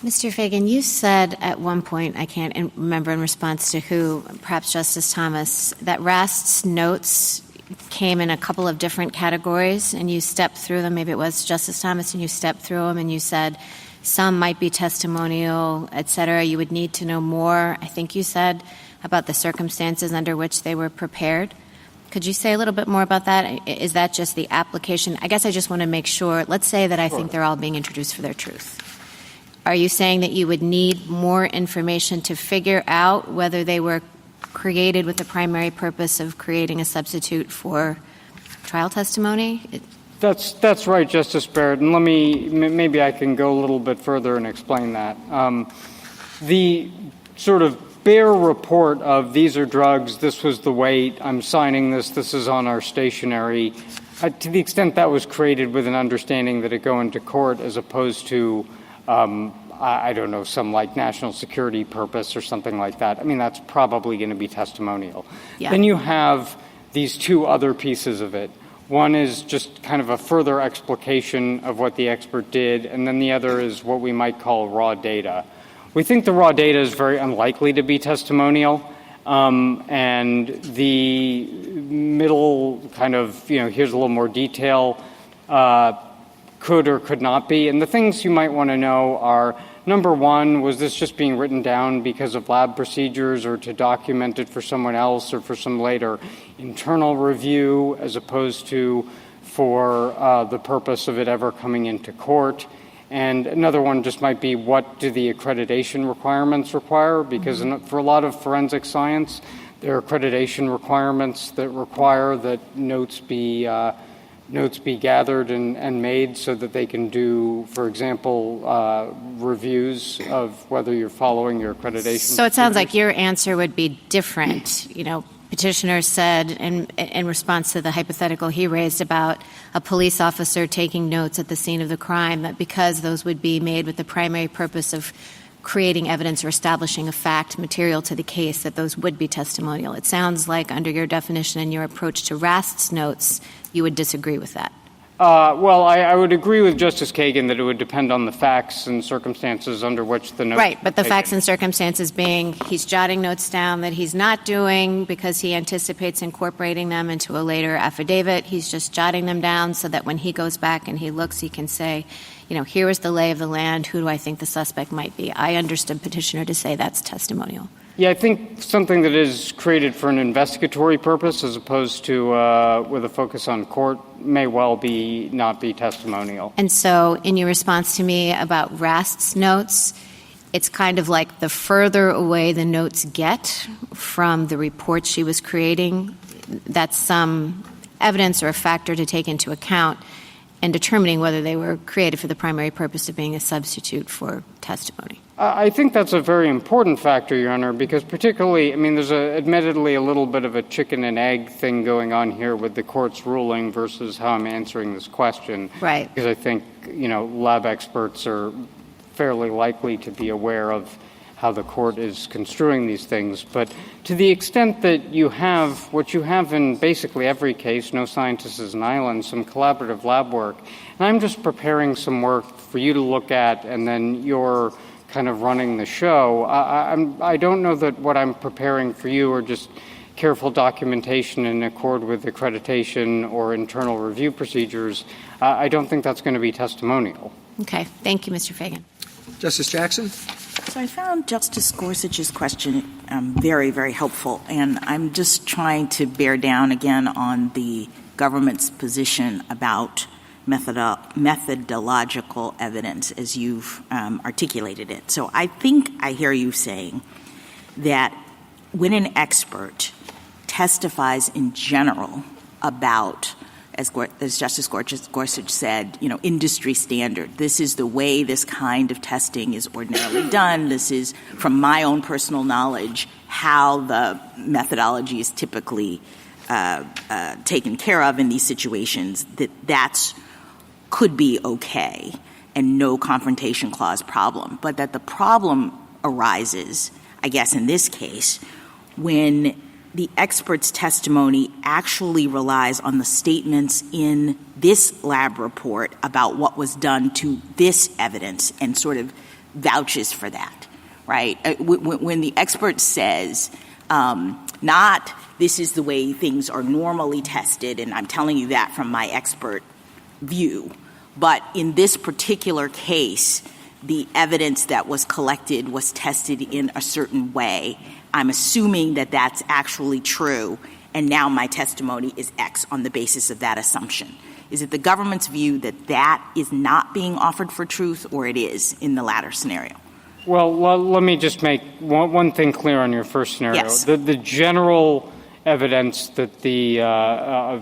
Mr. Fagan, you said at one point, I can't remember in response to who, perhaps Justice Thomas, that Rast's notes came in a couple of different categories, and you stepped through them. Maybe it was Justice Thomas, and you stepped through them, and you said some might be testimonial, et cetera. You would need to know more, I think you said, about the circumstances under which they were prepared. Could you say a little bit more about that? Is that just the application? I guess I just want to make sure. Let's say that I think they're all being introduced for their truth. Are you saying that you would need more information to figure out whether they were created with the primary purpose of creating a substitute for trial testimony? That's right, Justice Barrett. And maybe I can go a little bit further and explain that. The sort of bare report of these are drugs, this was the weight, I'm signing this is on our stationery, to the extent that was created with an understanding that it go into court as opposed to, I don't know, some like national security purpose or something like that. I mean, that's probably going to be testimonial. Yeah. Then you have these two other pieces of it. One is just kind of a further explication of what the expert did, and then the other is what we might call raw data. We think the raw data is very unlikely to be testimonial, and the middle kind of, here's a little more detail, could or could not be. And the things you might want to know are, number one, was this just being written down because of lab procedures or to document it for someone else or for some later internal review as opposed to for the purpose of it ever coming into court? And another one just might be, what do the accreditation requirements require? Because for a lot of forensic science, there are accreditation requirements that require that notes be gathered and made so that they can do, for example, reviews of whether you're following your accreditation. So it sounds like your answer would be different. Petitioner said in response to the hypothetical he raised about a police officer taking notes at the scene of the crime, that because those would be made with the primary purpose of creating evidence or establishing a fact material to the case, that those would be testimonial. It sounds like under your definition and your approach to Rast's notes, you would disagree with that. Well, I would agree with Justice Kagan that it would depend on the facts and circumstances under which the notes Right, but the facts and circumstances being he's jotting notes down that he's not doing because he anticipates incorporating them into a later affidavit. He's just jotting them down so that when he goes back and he looks, he can say, here is the lay of the land. Who do I think the suspect might be? I understood Petitioner to say that's testimonial. Yeah, I think something that is created for an investigatory purpose as opposed to with a focus on court may well not be testimonial. And so in your response to me about Rast's notes, it's kind of like the further away the notes get from the report she was creating, that's some evidence or a factor to take into account in determining whether they were created for the primary purpose of being a substitute for testimony. I think that's a very important factor, Your Honor, because particularly, there's admittedly a little bit of a chicken and egg thing going on here with the court's ruling versus how I'm answering this question. Right. Because I think, lab experts are fairly likely to be aware of how the court is construing these things. But to the extent that you have what you have in basically every case, no scientist is an island, some collaborative lab work, and I'm just preparing some work for you to look at, and then you're kind of running the show. I don't know that what I'm preparing for you are just careful documentation in accord with accreditation or internal review procedures. I don't think that's going to be testimonial. Okay. Thank you, Mr. Fagan. Justice Jackson? So I found Justice Gorsuch's question very, very helpful, and I'm just trying to bear down again on the government's position about methodological evidence as you've articulated it. So I think I hear you saying that when an expert testifies in general about, as Justice Gorsuch said, industry standard, this is the way this kind of testing is ordinarily done, this is, from my own personal knowledge, how the methodology is typically taken care of in these situations, that's could be okay and no confrontation clause problem. But that the problem arises, I guess in this case, when the expert's testimony actually relies on the statements in this lab report about what was done to this evidence and sort of vouches for that, right? When the expert says, not this is the way things are normally tested, and I'm telling you that from my expert view, but in this particular case, the evidence that was collected was tested in a certain way. I'm assuming that that's actually true, and now my testimony is X on the basis of that assumption. Is it the government's view that that is not being offered for truth, or it is in the latter scenario? Well, let me just make one thing clear on your first scenario. Yes. The general evidence that the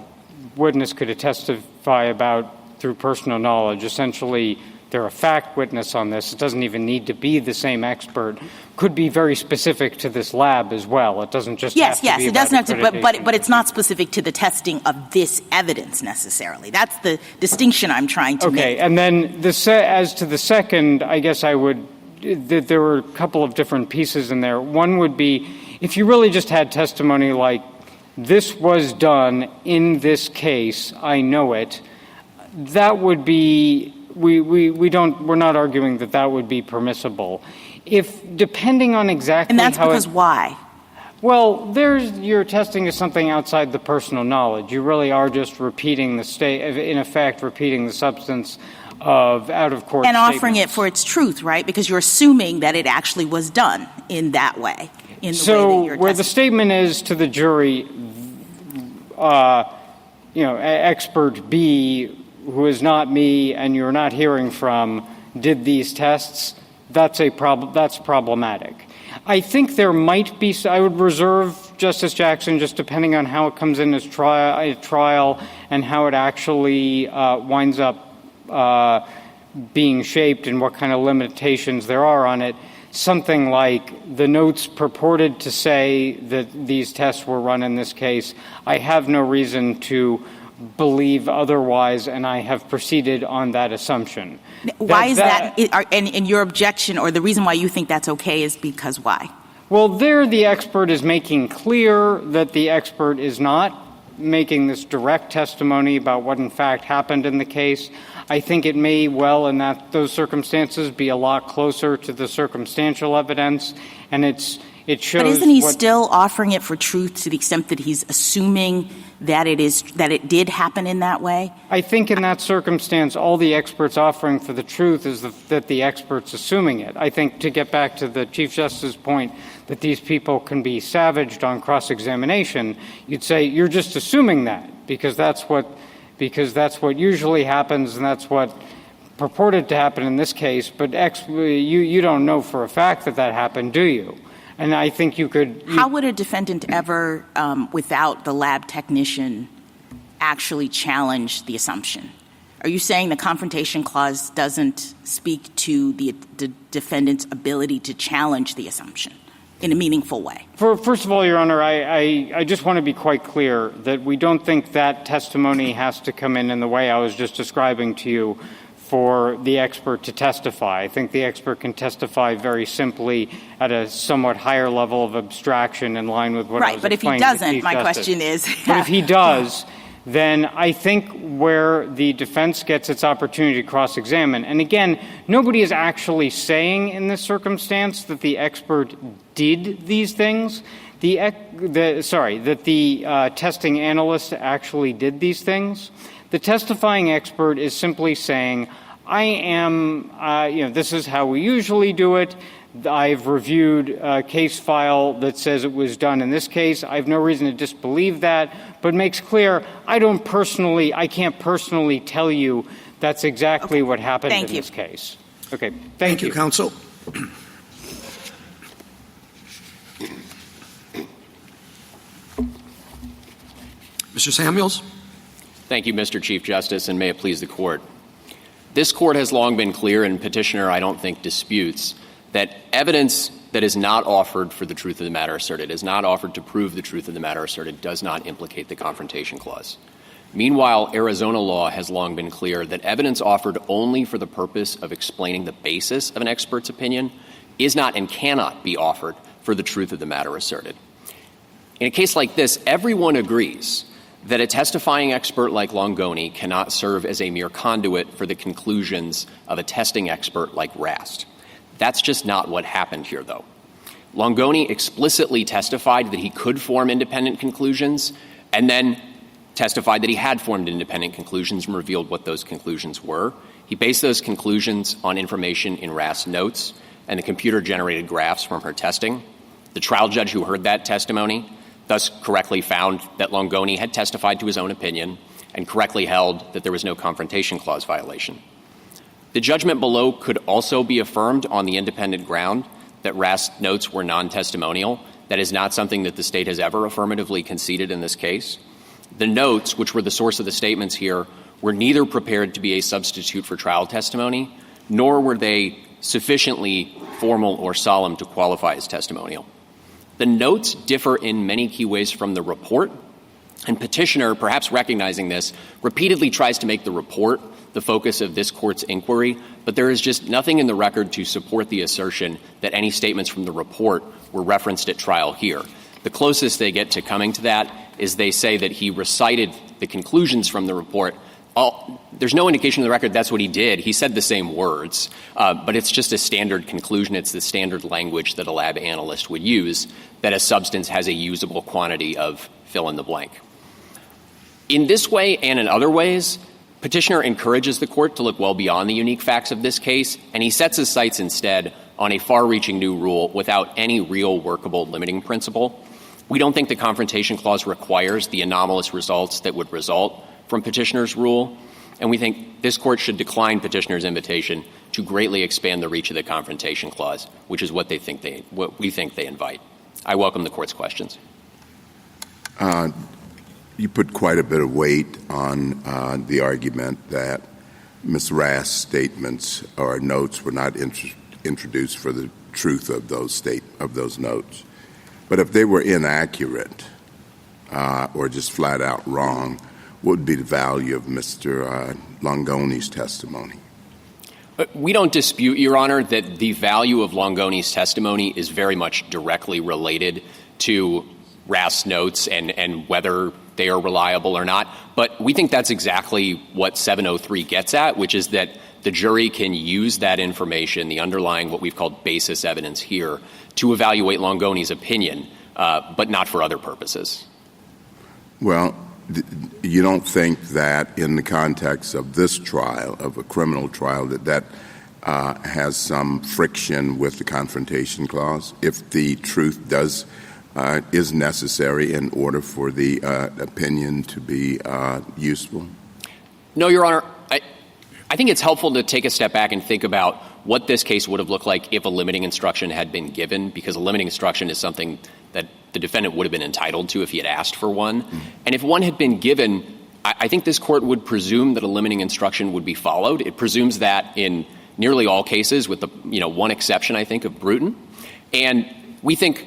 witness could testify about through personal knowledge, essentially they're a fact witness on this. It doesn't even need to be the same expert. Could be very specific to this lab as well. It doesn't just have to be it doesn't have to, accreditation. but it's not specific to the testing of this evidence necessarily. That's the distinction I'm trying to make. Okay, and then as to the second, I guess I would. There were a couple of different pieces in there. One would be if you really just had testimony like this was done in this case, I know it. That would be. We're not arguing that would be permissible. If depending on exactly and that's how because why? Well, you're testing something outside the personal knowledge. You really are just repeating in effect, repeating the substance of out-of-court and statements. offering it for its truth, right? Because you're assuming that it actually was done in that way. In the way that you're where the statement is to the jury, expert B, who is not me and you're not hearing from, did these tests, that's problematic. I think there might be, I would reserve, Justice Jackson, just depending on how it comes in as trial and how it actually winds up being shaped and what kind of limitations there are on it, something like the notes purported to say that these tests were run in this case. I have no reason to believe otherwise, and I have proceeded on that assumption. Why is that? And your objection, or the reason why you think that's okay, is because why? Well, the expert is making clear that the expert is not making this direct testimony about what in fact happened in the case. I think it may well, in those circumstances, be a lot closer to the circumstantial evidence, and it shows. But isn't he still offering it for truth to the extent that he's assuming that it did happen in that way? I think in that circumstance, all the expert's offering for the truth is that the expert's assuming it. I think, to get back to the Chief Justice's point that these people can be savaged on cross-examination, you'd say you're just assuming that because that's what usually happens and that's what purported to happen in this case. But you don't know for a fact that happened, do you? And I think you could. How would a defendant ever, without the lab technician, actually challenge the assumption? Are you saying the confrontation clause doesn't speak to the defendant's ability to challenge the assumption in a meaningful way? First of all, Your Honor, I just want to be quite clear that we don't think that testimony has to come in the way I was just describing to you for the expert to testify. I think the expert can testify very simply at a somewhat higher level of abstraction in line with what I was explaining. Right, but if he doesn't, my question is... But if he does, then I think where the defense gets its opportunity to cross-examine, and again, nobody is actually saying in this circumstance that the expert did these things, that the testing analyst actually did these things. The testifying expert is simply saying, I am, this is how we usually do it. I've reviewed a case file that says it was done in this case. I have no reason to disbelieve that, but makes clear I can't personally tell you that's exactly what happened in this case. Okay, thank you. Counsel. Mr. Samuels. Thank you, Mr. Chief Justice, and may it please the Court. This Court has long been clear, and Petitioner, I don't think, disputes, that evidence that is not offered for the truth of the matter asserted, is not offered to prove the truth of the matter asserted, does not implicate the Confrontation Clause. Meanwhile, Arizona law has long been clear that evidence offered only for the purpose of explaining the basis of an expert's opinion is not and cannot be offered for the truth of the matter asserted. In a case like this, everyone agrees that a testifying expert like Longoni cannot serve as a mere conduit for the conclusions of a testing expert like Rast. That's just not what happened here, though. Longoni explicitly testified that he could form independent conclusions and then testified that he had formed independent conclusions and revealed what those conclusions were. He based those conclusions on information in Rast's notes and the computer-generated graphs from her testing. The trial judge who heard that testimony thus correctly found that Longoni had testified to his own opinion and correctly held that there was no Confrontation Clause violation. The judgment below could also be affirmed on the independent ground that Rast's notes were non-testimonial. That is not something that the State has ever affirmatively conceded in this case. The notes, which were the source of the statements here, were neither prepared to be a substitute for trial testimony, nor were they sufficiently formal or solemn to qualify as testimonial. The notes differ in many key ways from the report, and Petitioner, perhaps recognizing this, repeatedly tries to make the report the focus of this Court's inquiry, but there is just nothing in the record to support the assertion that any statements from the report were referenced at trial here. The closest they get to coming to that is they say that he recited the conclusions from the report. There's no indication in the record that's what he did. He said the same words, but it's just a standard conclusion. It's the standard language that a lab analyst would use, that a substance has a usable quantity of fill in the blank. In this way and in other ways, Petitioner encourages the Court to look well beyond the unique facts of this case, and he sets his sights instead on a far-reaching new rule without any real workable limiting principle. We don't think the Confrontation Clause requires the anomalous results that would result from Petitioner's rule, and we think this Court should decline Petitioner's invitation to greatly expand the reach of the Confrontation Clause, which is what we think they invite. I welcome the Court's questions. You put quite a bit of weight on the argument that Ms. Rast's statements or notes were not introduced for the truth of those notes. But if they were inaccurate or just flat out wrong, what would be the value of Mr. Longoni's testimony? We don't dispute, Your Honor, that the value of Longoni's testimony is very much directly related to Rast's notes and whether they are reliable or not. But we think that's exactly what 703 gets at, which is that the jury can use that information, the underlying what we've called basis evidence here, to evaluate Longoni's opinion, but not for other purposes. Well, you don't think that in the context of this trial, of a criminal trial, that has some friction with the Confrontation Clause, if the truth is necessary in order for the opinion to be useful? No, Your Honor. I think it's helpful to take a step back and think about what this case would have looked like if a limiting instruction had been given, because a limiting instruction is something that the defendant would have been entitled to if he had asked for one. Mm-hmm. And if one had been given, I think this court would presume that a limiting instruction would be followed. It presumes that in nearly all cases, with the one exception, I think, of Bruton. And we think,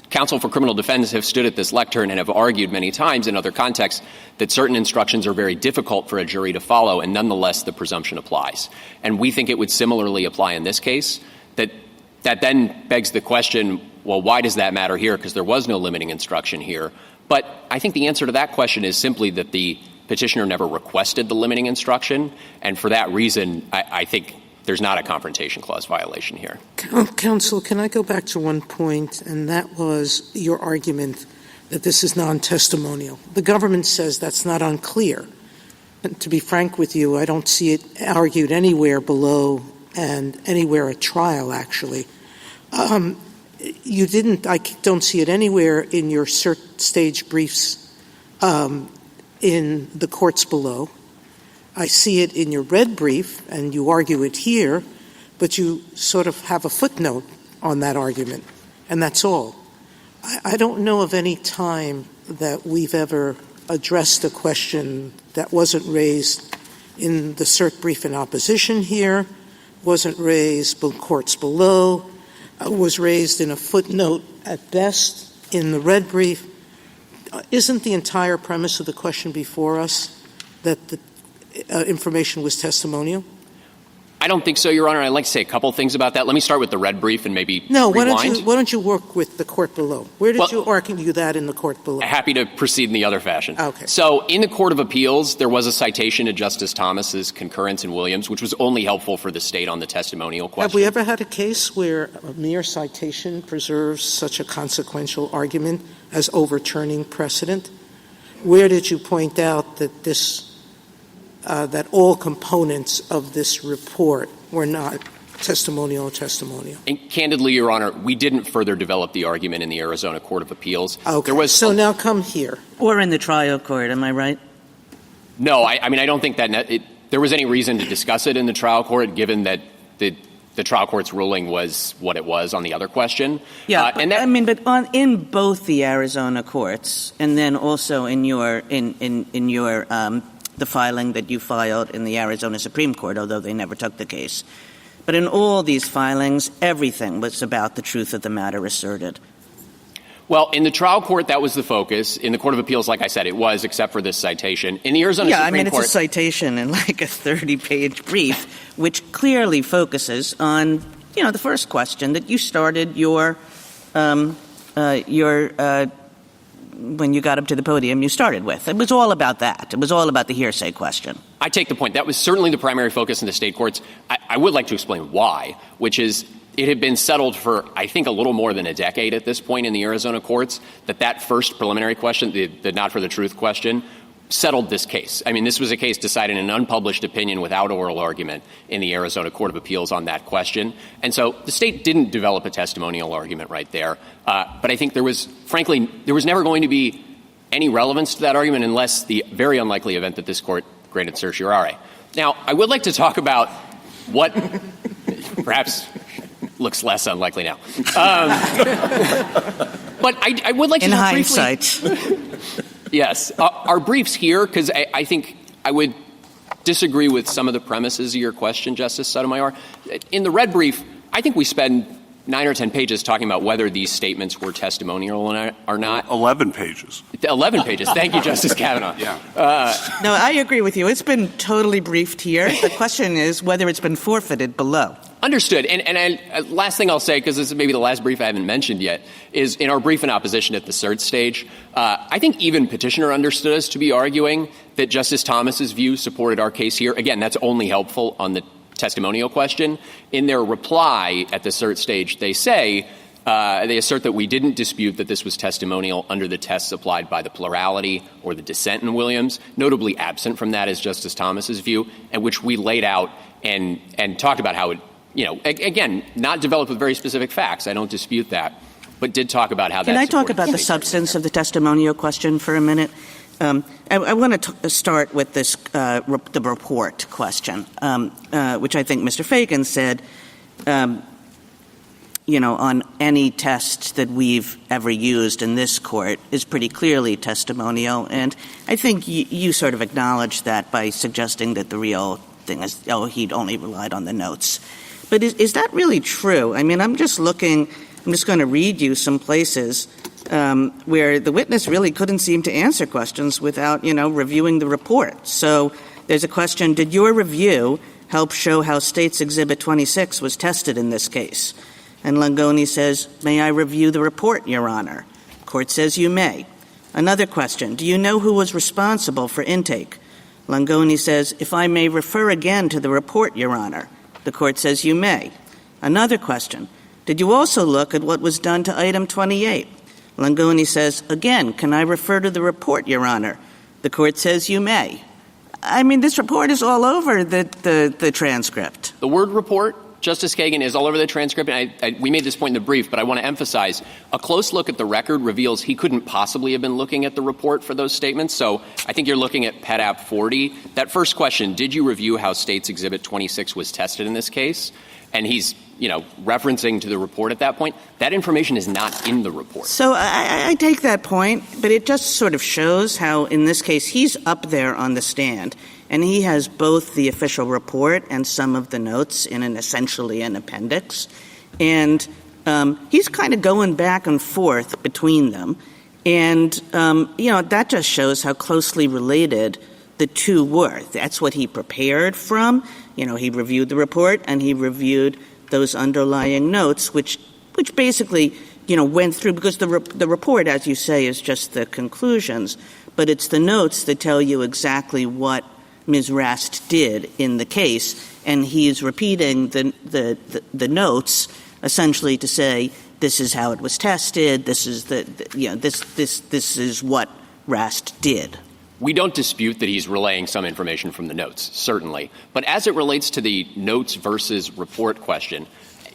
counsel for criminal defense have stood at this lectern and have argued many times in other contexts that certain instructions are very difficult for a jury to follow, and nonetheless the presumption applies. And we think it would similarly apply in this case. That then begs the question, well, why does that matter here? Because there was no limiting instruction here. But I think the answer to that question is simply that the petitioner never requested the limiting instruction, and for that reason, I think there's not a confrontation clause violation here. Counsel, can I go back to one point, and that was your argument that this is non-testimonial. The government says that's not unclear. And to be frank with you, I don't see it argued anywhere below and anywhere at trial, actually. I don't see it anywhere in your cert stage briefs in the courts below. I see it in your red brief, and you argue it here, but you sort of have a footnote on that argument, and that's all. I don't know of any time that we've ever addressed a question that wasn't raised in the cert brief in opposition here, wasn't raised in courts below, was raised in a footnote at best in the red brief. Isn't the entire premise of the question before us that the information was testimonial? I don't think so, Your Honor. I'd like to say a couple things about that. Let me start with the red brief and maybe rewind. Why don't you work with the court below? Where did you argue that in the court below? Happy to proceed in the other fashion. Okay. So in the Court of Appeals, there was a citation to Justice Thomas's concurrence in Williams, which was only helpful for the state on the testimonial question. Have we ever had a case where a mere citation preserves such a consequential argument as overturning precedent? Where did you point out that that all components of this report were not testimonial? And candidly, Your Honor, we didn't further develop the argument in the Arizona Court of Appeals. Okay. So now come here. Or in the trial court, am I right? No, I mean, I don't think that there was any reason to discuss it in the trial court, given that the trial court's ruling was what it was on the other question. Yeah, in both the Arizona courts, and then also in your the filing that you filed in the Arizona Supreme Court, although they never took the case. But in all these filings, everything was about the truth of the matter asserted. Well, in the trial court, that was the focus. In the Court of Appeals, like I said, it was, except for this citation. In the Arizona Supreme Court... it's a citation in like a 30-page brief, which clearly focuses on, the first question that you started when you got up to the podium, you started with. It was all about that. It was all about the hearsay question. I take the point. That was certainly the primary focus in the state courts. I would like to explain why, which is it had been settled for, I think, a little more than a decade at this point in the Arizona courts, that first preliminary question, the not for the truth question, settled this case. I mean, this was a case decided in an unpublished opinion without oral argument in the Arizona Court of Appeals on that question. And so the state didn't develop a testimonial argument right there. But I think there was never going to be any relevance to that argument unless the very unlikely event that this court granted certiorari. Now, I would like to talk about what perhaps looks less unlikely now. But I would like to in briefly... hindsight. Yes. Our briefs here, because I think I would disagree with some of the premises of your question, Justice Sotomayor. In the red brief, I think we spend 9 or 10 pages talking about whether these statements were testimonial or not. 11 pages. 11 pages. Thank you, Justice Kavanaugh. Yeah. No, I agree with you. It's been totally briefed here. The question is whether it's been forfeited below. Understood. And last thing I'll say, because this is maybe the last brief I haven't mentioned yet, is in our brief in opposition at the cert stage, I think even petitioner understood us to be arguing that Justice Thomas's view supported our case here. Again, that's only helpful on the testimonial question. In their reply at the cert stage, they say, they assert that we didn't dispute that this was testimonial under the tests applied by the plurality or the dissent in Williams. Notably absent from that is Justice Thomas's view, and which we laid out and talked about how it, again, not developed with very specific facts. I don't dispute that, but did talk about how that. Can I talk about the substance of the testimonial question for a minute? I want to start with this the report question, which I think Mr. Fagan said. on any test that we've ever used in this court is pretty clearly testimonial. And I think you sort of acknowledged that by suggesting that the real thing is, he'd only relied on the notes. But is that really true? I mean, I'm just going to read you some places where the witness really couldn't seem to answer questions without, reviewing the report. So there's a question, did your review help show how State's Exhibit 26 was tested in this case? And Langoni says, may I review the report, Your Honor? Court says you may. Another question, do you know who was responsible for intake? Langoni says, if I may refer again to the report, Your Honor. The court says you may. Another question, did you also look at what was done to item 28? Langoni says, again, can I refer to the report, Your Honor? The court says you may. I mean, this report is all over the transcript. The word report, Justice Kagan, is all over the transcript, and we made this point in the brief, but I want to emphasize a close look at the record reveals he couldn't possibly have been looking at the report for those statements. So I think you're looking at Pet App 40. That first question, did you review how State's Exhibit 26 was tested in this case? And he's, referencing to the report at that point. That information is not in the report. So I take that point, but it just sort of shows how, in this case, he's up there on the stand. And he has both the official report and some of the notes in essentially an appendix. And he's kind of going back and forth between them. And, that just shows how closely related the two were. That's what he prepared from. He reviewed the report and he reviewed those underlying notes, which basically, went through, because the report, as you say, is just the conclusions. But it's the notes that tell you exactly what Ms. Rast did in the case, and he is repeating the notes essentially to say this is how it was tested. This is this is what Rast did. We don't dispute that he's relaying some information from the notes, certainly. But as it relates to the notes versus report question,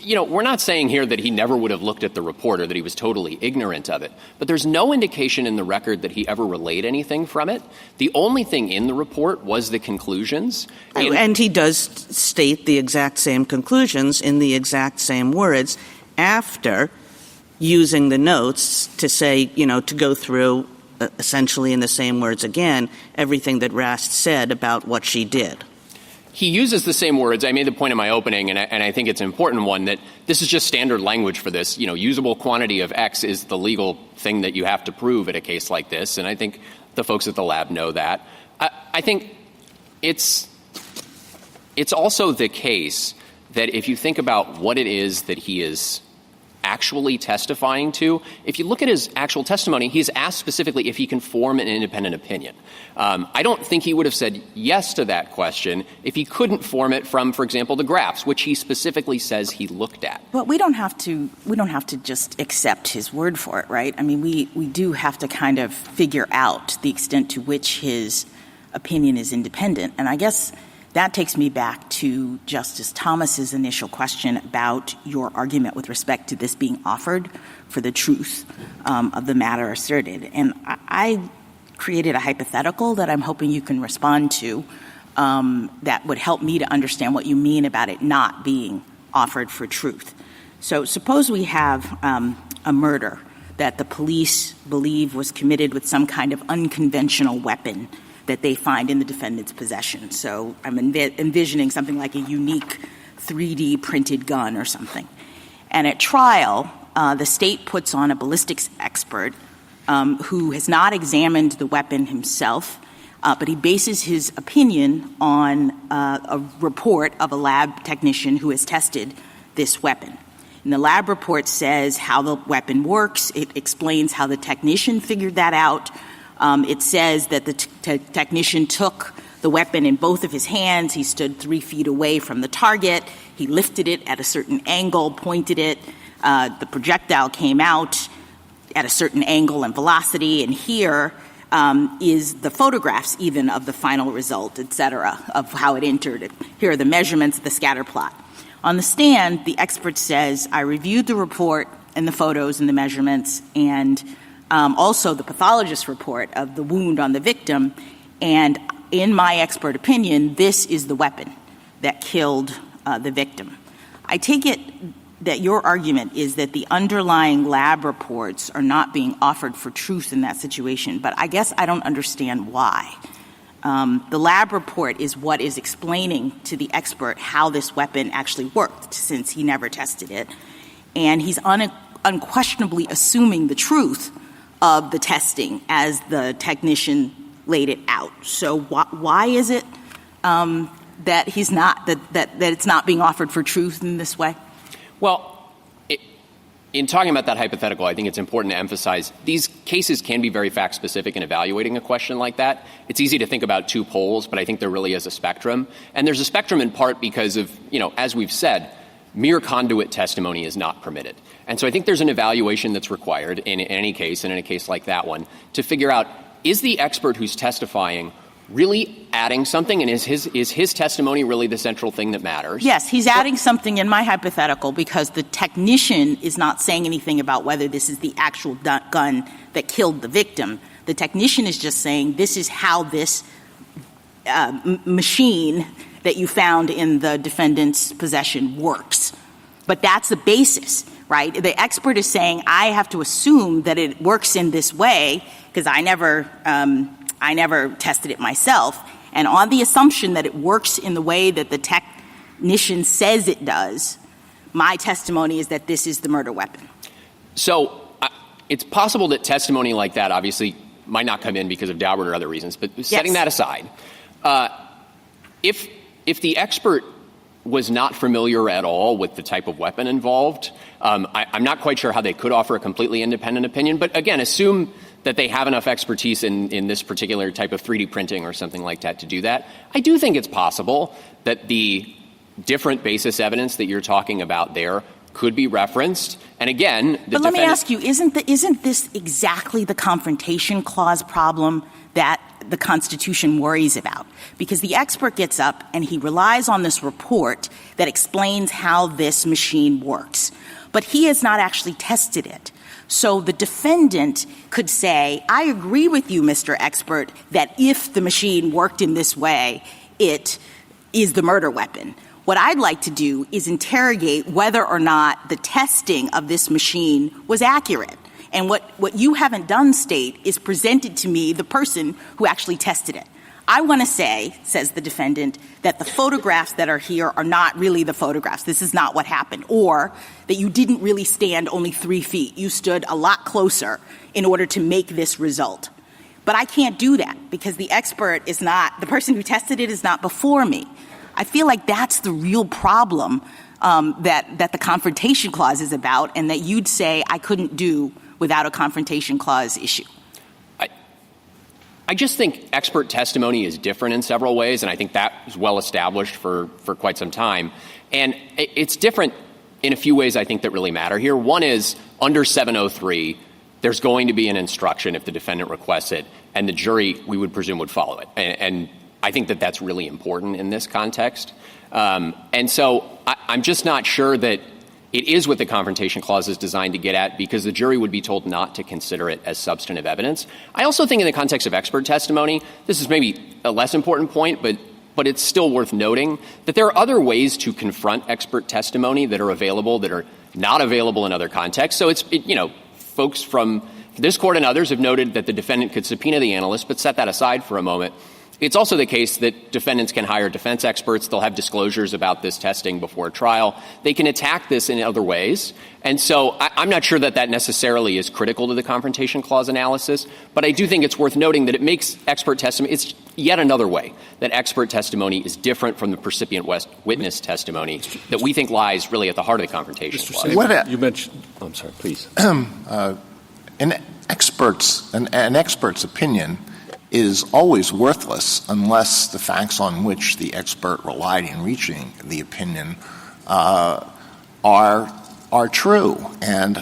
we're not saying here that he never would have looked at the report or that he was totally ignorant of it. But there's no indication in the record that he ever relayed anything from it. The only thing in the report was the conclusions. And he does state the exact same conclusions in the exact same words after using the notes to say, to go through essentially in the same words again, everything that Rast said about what she did. He uses the same words. I made the point in my opening, and I think it's an important one, that this is just standard language for this. Usable quantity of X is the legal thing that you have to prove at a case like this, and I think the folks at the lab know that. I think it's also the case that if you think about what it is that he is actually testifying to, if you look at his actual testimony, he's asked specifically if he can form an independent opinion. I don't think he would have said yes to that question if he couldn't form it from, for example, the graphs, which he specifically says he looked at. But we don't have to just accept his word for it, right? I mean, we do have to kind of figure out the extent to which his opinion is independent. And I guess that takes me back to Justice Thomas's initial question about your argument with respect to this being offered for the truth of the matter asserted. And I created a hypothetical that I'm hoping you can respond to that would help me to understand what you mean about it not being offered for truth. So suppose we have a murder that the police believe was committed with some kind of unconventional weapon that they find in the defendant's possession. So I'm envisioning something like a unique 3D printed gun or something. And at trial, the state puts on a ballistics expert who has not examined the weapon himself, but he bases his opinion on a report of a lab technician who has tested this weapon. And the lab report says how the weapon works. It explains how the technician figured that out. It says that the technician took the weapon in both of his hands. He stood 3 feet away from the target. He lifted it at a certain angle, pointed it. The projectile came out at a certain angle and velocity. And here is the photographs even of the final result, et cetera, of how it entered. Here are the measurements, the scatter plot. On the stand, the expert says, I reviewed the report and the photos and the measurements and also the pathologist's report of the wound on the victim, and in my expert opinion, this is the weapon that killed the victim. I take it that your argument is that the underlying lab reports are not being offered for truth in that situation, but I guess I don't understand why. The lab report is what is explaining to the expert how this weapon actually worked, since he never tested it. And he's unquestionably assuming the truth of the testing as the technician laid it out. So why is it that he's not that it's not being offered for truth in this way? Well, in talking about that hypothetical, I think it's important to emphasize these cases can be very fact-specific in evaluating a question like that. It's easy to think about two poles, but I think there really is a spectrum. And there's a spectrum in part because of, as we've said, mere conduit testimony is not permitted. And so I think there's an evaluation that's required in any case, and in a case like that one, to figure out, is the expert who's testifying really adding something, and is his testimony really the central thing that matters? Yes, he's adding something in my hypothetical because the technician is not saying anything about whether this is the actual gun that killed the victim. The technician is just saying this is how this machine that you found in the defendant's possession works. But that's the basis, right? The expert is saying I have to assume that it works in this way because I never tested it myself. And on the assumption that it works in the way that the technician says it does, my testimony is that this is the murder weapon. So it's possible that testimony like that obviously might not come in because of Daubert or other reasons, but setting that aside, if the expert was not familiar at all with the type of weapon involved, I'm not quite sure how they could offer a completely independent opinion. But again, assume that they have enough expertise in this particular type of 3D printing or something like that to do that. I do think it's possible that the different basis evidence that you're talking about there could be referenced. And again, but let me ask you, isn't this exactly the confrontation clause problem that the Constitution worries about? Because the expert gets up and he relies on this report that explains how this machine works. But he has not actually tested it. So the defendant could say, I agree with you, Mr. Expert, that if the machine worked in this way, it is the murder weapon. What I'd like to do is interrogate whether or not the testing of this machine was accurate. And what you haven't done, State, is presented to me the person who actually tested it. I want to say, says the defendant, that the photographs that are here are not really the photographs. This is not what happened. Or that you didn't really stand only 3 feet. You stood a lot closer in order to make this result. But I can't do that because the expert is not, the person who tested it is not before me. I feel like that's the real problem that the confrontation clause is about, and that you'd say I couldn't do without a confrontation clause issue. I just think expert testimony is different in several ways, and I think that is well established for quite some time. And it's different in a few ways I think that really matter here. One is under 703, there's going to be an instruction if the defendant requests it, and the jury, we would presume, would follow it. And I think that that's really important in this context. And so I'm just not sure that it is what the confrontation clause is designed to get at, because the jury would be told not to consider it as substantive evidence. I also think in the context of expert testimony, this is maybe a less important point, but it's still worth noting that there are other ways to confront expert testimony that are available that are not available in other contexts. So folks from this court and others have noted that the defendant could subpoena the analyst, but set that aside for a moment. It's also the case that defendants can hire defense experts. They'll have disclosures about this testing before trial. They can attack this in other ways. And so I'm not sure that necessarily is critical to the confrontation clause analysis, but I do think it's worth noting that it makes expert testimony, it's yet another way that expert testimony is different from the percipient witness testimony that we think lies really at the heart of the confrontation clause. You mentioned, I'm sorry, please. An expert's opinion is always worthless unless the facts on which the expert relied in reaching the opinion are true. And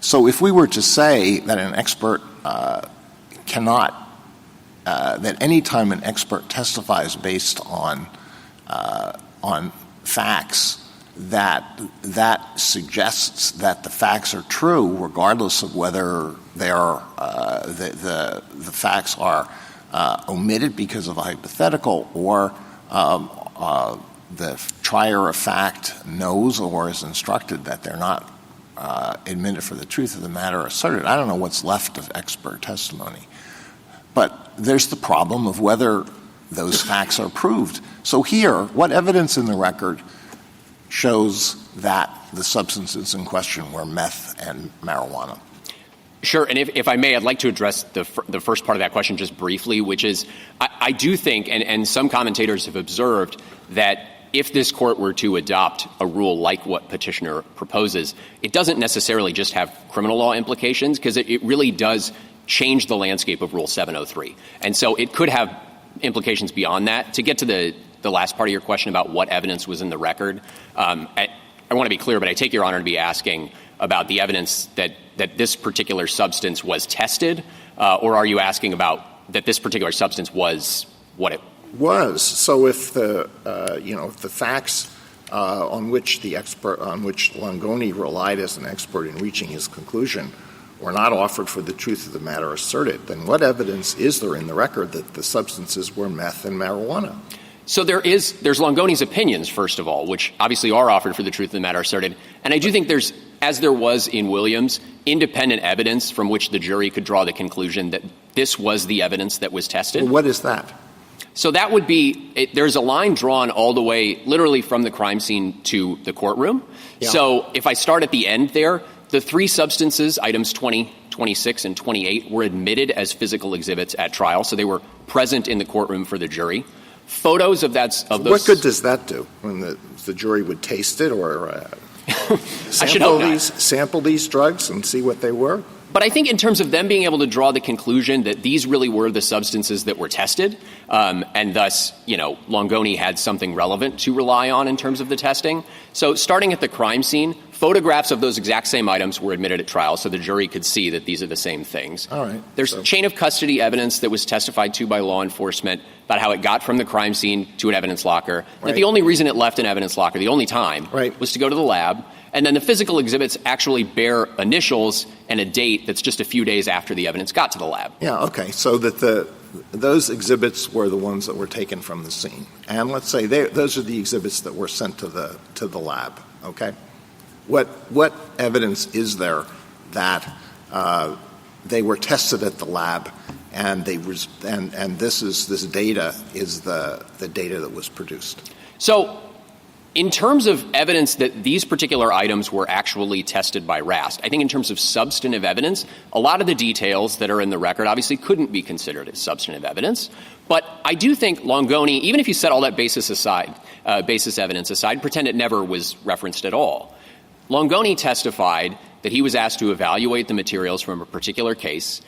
so if we were to say that an expert cannot, that any time an expert testifies based on facts, that suggests that the facts are true, regardless of whether they are the facts are omitted because of a hypothetical or the trier of fact knows or is instructed that they're not admitted for the truth of the matter asserted. I don't know what's left of expert testimony. But there's the problem of whether those facts are proved. So here, what evidence in the record shows that the substances in question were meth and marijuana? Sure, and if I may, I'd like to address the first part of that question just briefly, which is I do think, and some commentators have observed, that if this court were to adopt a rule like what petitioner proposes, it doesn't necessarily just have criminal law implications, because it really does change the landscape of Rule 703. And so it could have implications beyond that. To get to the last part of your question about what evidence was in the record, I want to be clear, but I take Your Honor to be asking about the evidence that this particular substance was tested, or are you asking about that this particular substance was what it was? So if the facts on which Longoni relied as an expert in reaching his conclusion were not offered for the truth of the matter asserted, then what evidence is there in the record that the substances were meth and marijuana? So there's Longoni's opinions, first of all, which obviously are offered for the truth of the matter asserted. And I do think there's, as there was in Williams, independent evidence from which the jury could draw the conclusion that this was the evidence that was tested. Well, what is that? So that would be, there's a line drawn all the way, literally from the crime scene to the courtroom. Yeah. So if I start at the end there, the three substances, items 20, 26, and 28, were admitted as physical exhibits at trial. So they were present in the courtroom for the jury. Photos of those. What good does that do when the jury would taste it or sample these drugs and see what they were? But I think in terms of them being able to draw the conclusion that these really were the substances that were tested, and thus, Longoni had something relevant to rely on in terms of the testing. So starting at the crime scene, photographs of those exact same items were admitted at trial so the jury could see that these are the same things. All right. There's chain of custody evidence that was testified to by law enforcement about how it got from the crime scene to an evidence locker. Right. That the only reason it left an evidence locker, the only time, was to go to the lab. And then the physical exhibits actually bear initials and a date that's just a few days after the evidence got to the lab. Yeah, okay. So that those exhibits were the ones that were taken from the scene. And let's say those are the exhibits that were sent to the lab, okay? What evidence is there that they were tested at the lab and this data is the data that was produced? So in terms of evidence that these particular items were actually tested by RAST, I think in terms of substantive evidence, a lot of the details that are in the record obviously couldn't be considered as substantive evidence. But I do think Longoni, even if you set all that basis evidence aside, pretend it never was referenced at all. Longoni testified that he was asked to evaluate the materials from a particular case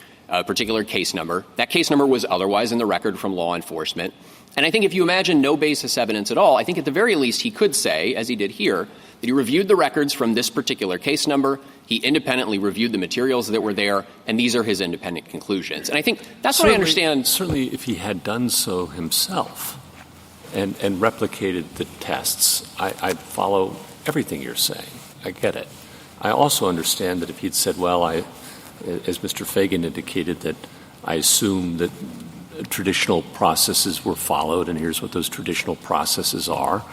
number. That case number was otherwise in the record from law enforcement. And I think if you imagine no basis evidence at all, I think at the very least he could say, as he did here, that he reviewed the records from this particular case number, he independently reviewed the materials that were there, and these are his independent conclusions. And I think that's what I understand. Certainly if he had done so himself and replicated the tests, I'd follow everything you're saying. I get it. I also understand that if he'd said, well, as Mr. Fagan indicated, that I assume that traditional processes were followed, and here's what those traditional processes are,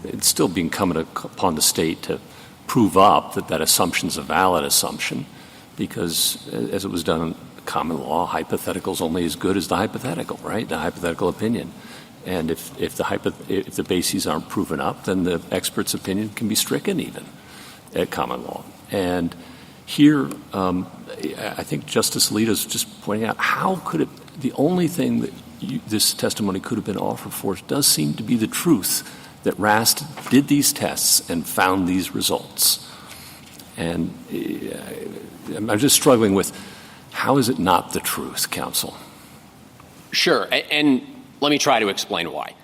it's still be incumbent upon the state to prove up that assumption's a valid assumption, because as it was done in common law, hypothetical's only as good as the hypothetical, right? The hypothetical opinion. And if the bases aren't proven up, then the expert's opinion can be stricken even at common law. And here, I think Justice Alito's just pointing out, how could it, the only thing that this testimony could have been offered for does seem to be the truth that RAST did these tests and found these results. And I'm just struggling with, how is it not the truth, counsel? Sure, and let me try to explain why.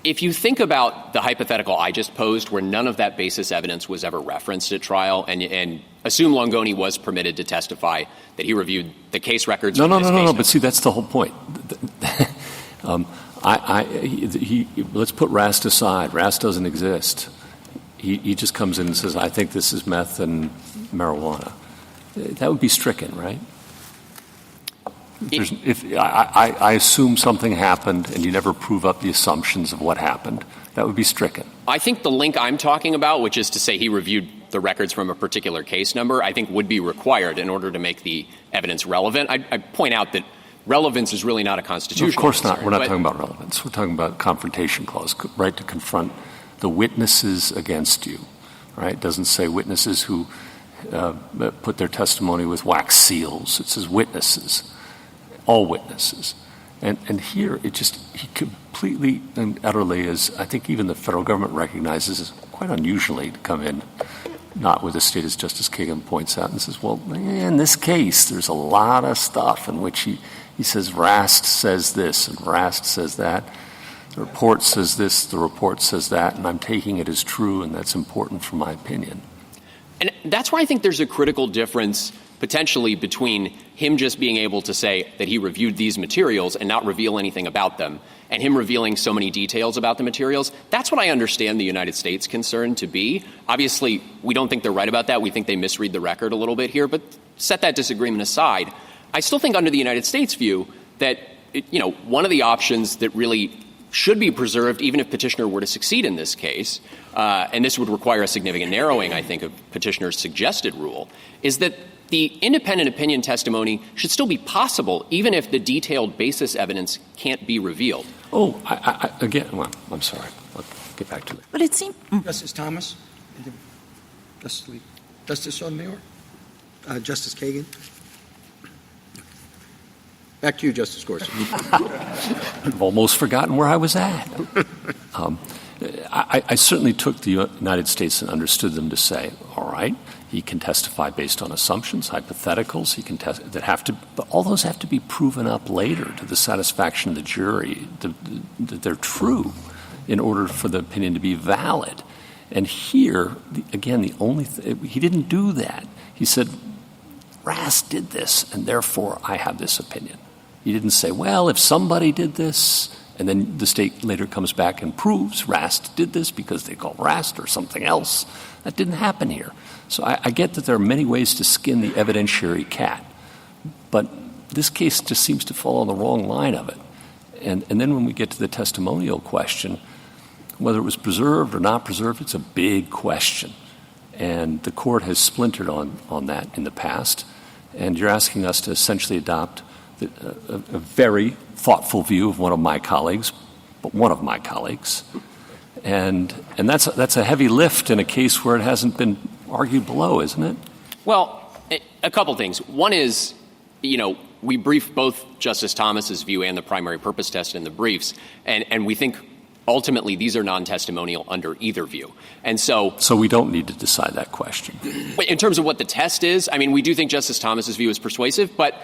If you think about the hypothetical I just posed, where none of that basis evidence was ever referenced at trial, and assume Longoni was permitted to testify that he reviewed the case records. No. But see, that's the whole point. Let's put RAST aside. RAST doesn't exist. He just comes in and says, I think this is meth and marijuana. That would be stricken, right? If I assume something happened and you never prove up the assumptions of what happened, that would be stricken. I think the link I'm talking about, which is to say he reviewed the records from a particular case number, I think would be required in order to make the evidence relevant. I point out that relevance is really not a constitutional Of course not. concern, We're not talking about relevance. We're talking about confrontation clause, right to confront the witnesses against you, right? It doesn't say witnesses who put their testimony with wax seals. It says witnesses, all witnesses. And here, he completely and utterly, as I think even the federal government recognizes, is quite unusually to come in, not with a state, as Justice Kagan points out, and says, well, in this case, there's a lot of stuff in which he says Rast says this and Rast says that. The report says this, the report says that, and I'm taking it as true, and that's important for my opinion. And that's where I think there's a critical difference potentially between him just being able to say that he reviewed these materials and not reveal anything about them, and him revealing so many details about the materials. That's what I understand the United States' concern to be. Obviously, we don't think they're right about that. We think they misread the record a little bit here. But set that disagreement aside, I still think under the United States' view that, one of the options that really should be preserved, even if Petitioner were to succeed in this case, and this would require a significant narrowing, I think, of Petitioner's suggested rule, is that the independent opinion testimony should still be possible, even if the detailed basis evidence can't be revealed. Oh, I'm sorry. I'll get back to it. But it seems... Justice Thomas? Justice Sotomayor? Justice Kagan? Back to you, Justice Gorsuch. I've almost forgotten where I was at. I certainly took the United States and understood them to say, all right, he can testify based on assumptions, hypotheticals. He can but all those have to be proven up later to the satisfaction of the jury that they're true in order for the opinion to be valid. And here, again, he didn't do that. He said, Rast did this, and therefore I have this opinion. He didn't say, well, if somebody did this, and then the state later comes back and proves Rast did this because they call Rast or something else. That didn't happen here. So I get that there are many ways to skin the evidentiary cat, but this case just seems to fall on the wrong line of it. And then when we get to the testimonial question, whether it was preserved or not preserved, it's a big question. And the court has splintered on that in the past. And you're asking us to essentially adopt a very thoughtful view of one of my colleagues, but one of my colleagues. And that's a heavy lift in a case where it hasn't been argued below, isn't it? Well, a couple things. One is, we briefed both Justice Thomas's view and the primary purpose test in the briefs, and we think ultimately these are non-testimonial under either view. And so we don't need to decide that question. In terms of what the test is, we do think Justice Thomas's view is persuasive, but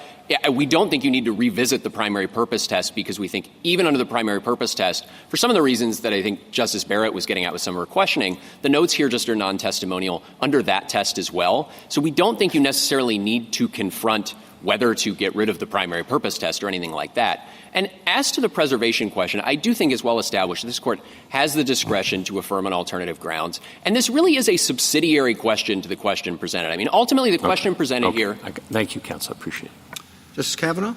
we don't think you need to revisit the primary purpose test because we think even under the primary purpose test, for some of the reasons that I think Justice Barrett was getting at with some of her questioning, the notes here just are non-testimonial under that test as well. So we don't think you necessarily need to confront whether to get rid of the primary purpose test or anything like that. And as to the preservation question, I do think it's well established this Court has the discretion to affirm on alternative grounds. And this really is a subsidiary question to the question presented. Ultimately, the question presented here... Thank you, counsel. I appreciate it. Justice Kavanaugh?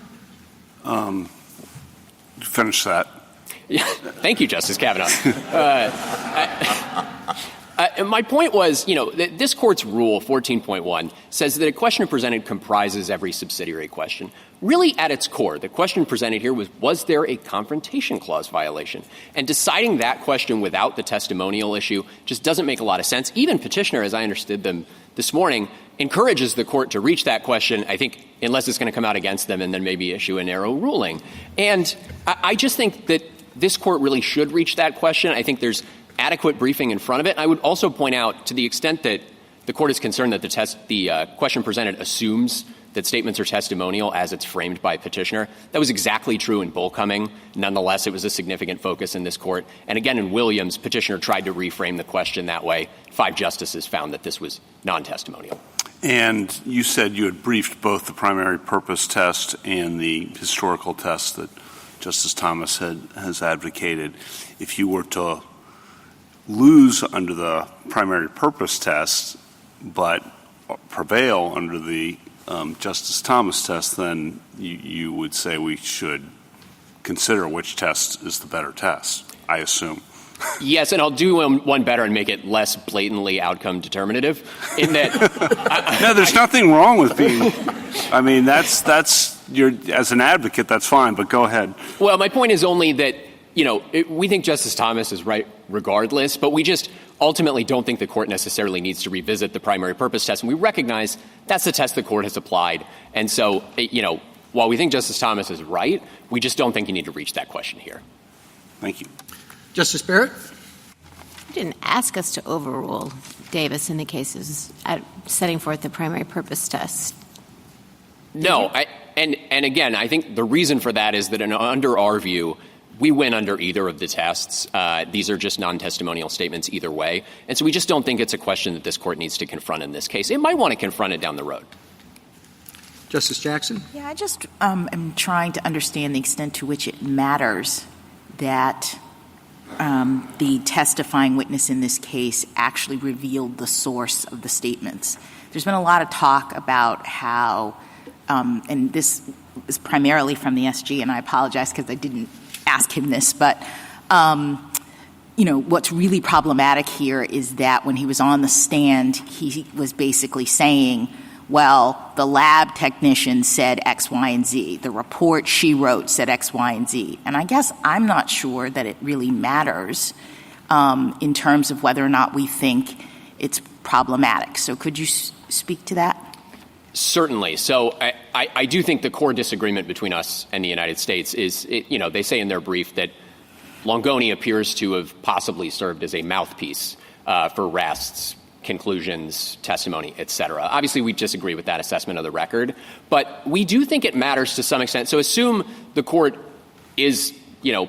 Finish that. Yeah. Thank you, Justice Kavanaugh. My point was, this Court's rule, 14.1, says that a question presented comprises every subsidiary question. Really, at its core, the question presented here was there a confrontation clause violation? And deciding that question without the testimonial issue just doesn't make a lot of sense. Even Petitioner, as I understood them this morning, encourages the Court to reach that question, I think, unless it's going to come out against them and then maybe issue a narrow ruling. And I just think that this Court really should reach that question. I think there's adequate briefing in front of it. I would also point out, to the extent that the Court is concerned that the question presented assumes that statements are testimonial as it's framed by Petitioner, that was exactly true in Bullcoming. Nonetheless, it was a significant focus in this Court. And again, in Williams, Petitioner tried to reframe the question that way. 5 justices found that this was non-testimonial. And you said you had briefed both the primary purpose test and the historical test that Justice Thomas has advocated. If you were to lose under the primary purpose test but prevail under the Justice Thomas' test, then you would say we should consider which test is the better test, I assume. Yes, and I'll do one better and make it less blatantly outcome determinative. In that, no, there's nothing wrong with being. I mean, that's as an advocate, that's fine. But go ahead. Well, my point is only that we think Justice Thomas is right regardless, but we just ultimately don't think the court necessarily needs to revisit the primary purpose test, and we recognize that's the test the court has applied. And so, while we think Justice Thomas is right, we just don't think you need to reach that question here. Thank you. Justice Barrett? You didn't ask us to overrule Davis in the cases setting forth the primary purpose test. No, and again, I think the reason for that is that under our view, we win under either of the tests. These are just non-testimonial statements either way. And so we just don't think it's a question that this court needs to confront in this case. It might want to confront it down the road. Justice Jackson? Yeah, I just am trying to understand the extent to which it matters that the testifying witness in this case actually revealed the source of the statements. There's been a lot of talk about how, and this is primarily from the SG, and I apologize because I didn't ask him this, but what's really problematic here is that when he was on the stand, he was basically saying, well, the lab technician said X, Y, and Z. The report she wrote said X, Y, and Z. And I guess I'm not sure that it really matters in terms of whether or not we think it's problematic. So could you speak to that? Certainly. So I do think the core disagreement between us and the United States is, they say in their brief that Longoni appears to have possibly served as a mouthpiece for Rast's conclusions, testimony, et cetera. Obviously, we disagree with that assessment of the record, but we do think it matters to some extent. So assume the court is,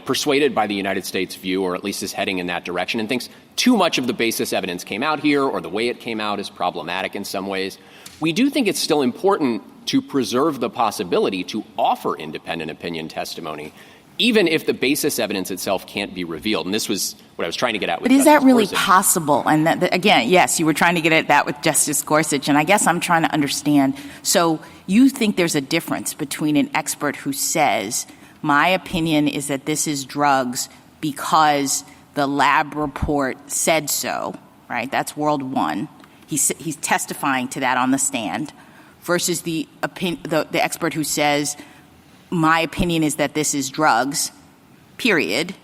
persuaded by the United States view, or at least is heading in that direction, and thinks too much of the basis evidence came out here, or the way it came out is problematic in some ways. We do think it's still important to preserve the possibility to offer independent opinion testimony, even if the basis evidence itself can't be revealed. And this was what I was trying to get at with But is Justice that really Gorsuch. possible? And again, yes, you were trying to get at that with Justice Gorsuch, and I guess I'm trying to understand. So you think there's a difference between an expert who says, my opinion is that this is drugs because the lab report said so, right? That's world one. He's testifying to that on the stand, versus the expert who says, my opinion is that this is drugs, period.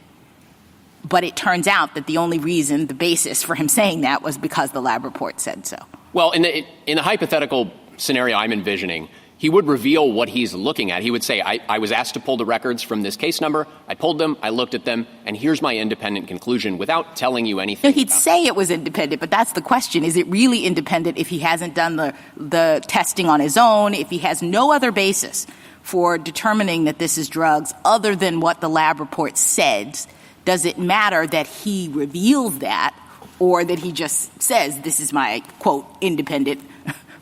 But it turns out that the only reason, the basis for him saying that was because the lab report said so. Well, in the hypothetical scenario I'm envisioning, he would reveal what he's looking at. He would say, I was asked to pull the records from this case number. I pulled them. I looked at them. And here's my independent conclusion without telling you anything. No, he'd say it was independent, but that's the question. Is it really independent if he hasn't done the testing on his own, if he has no other basis for determining that this is drugs other than what the lab report says? Does it matter that he reveals that, or that he just says, this is my, quote, independent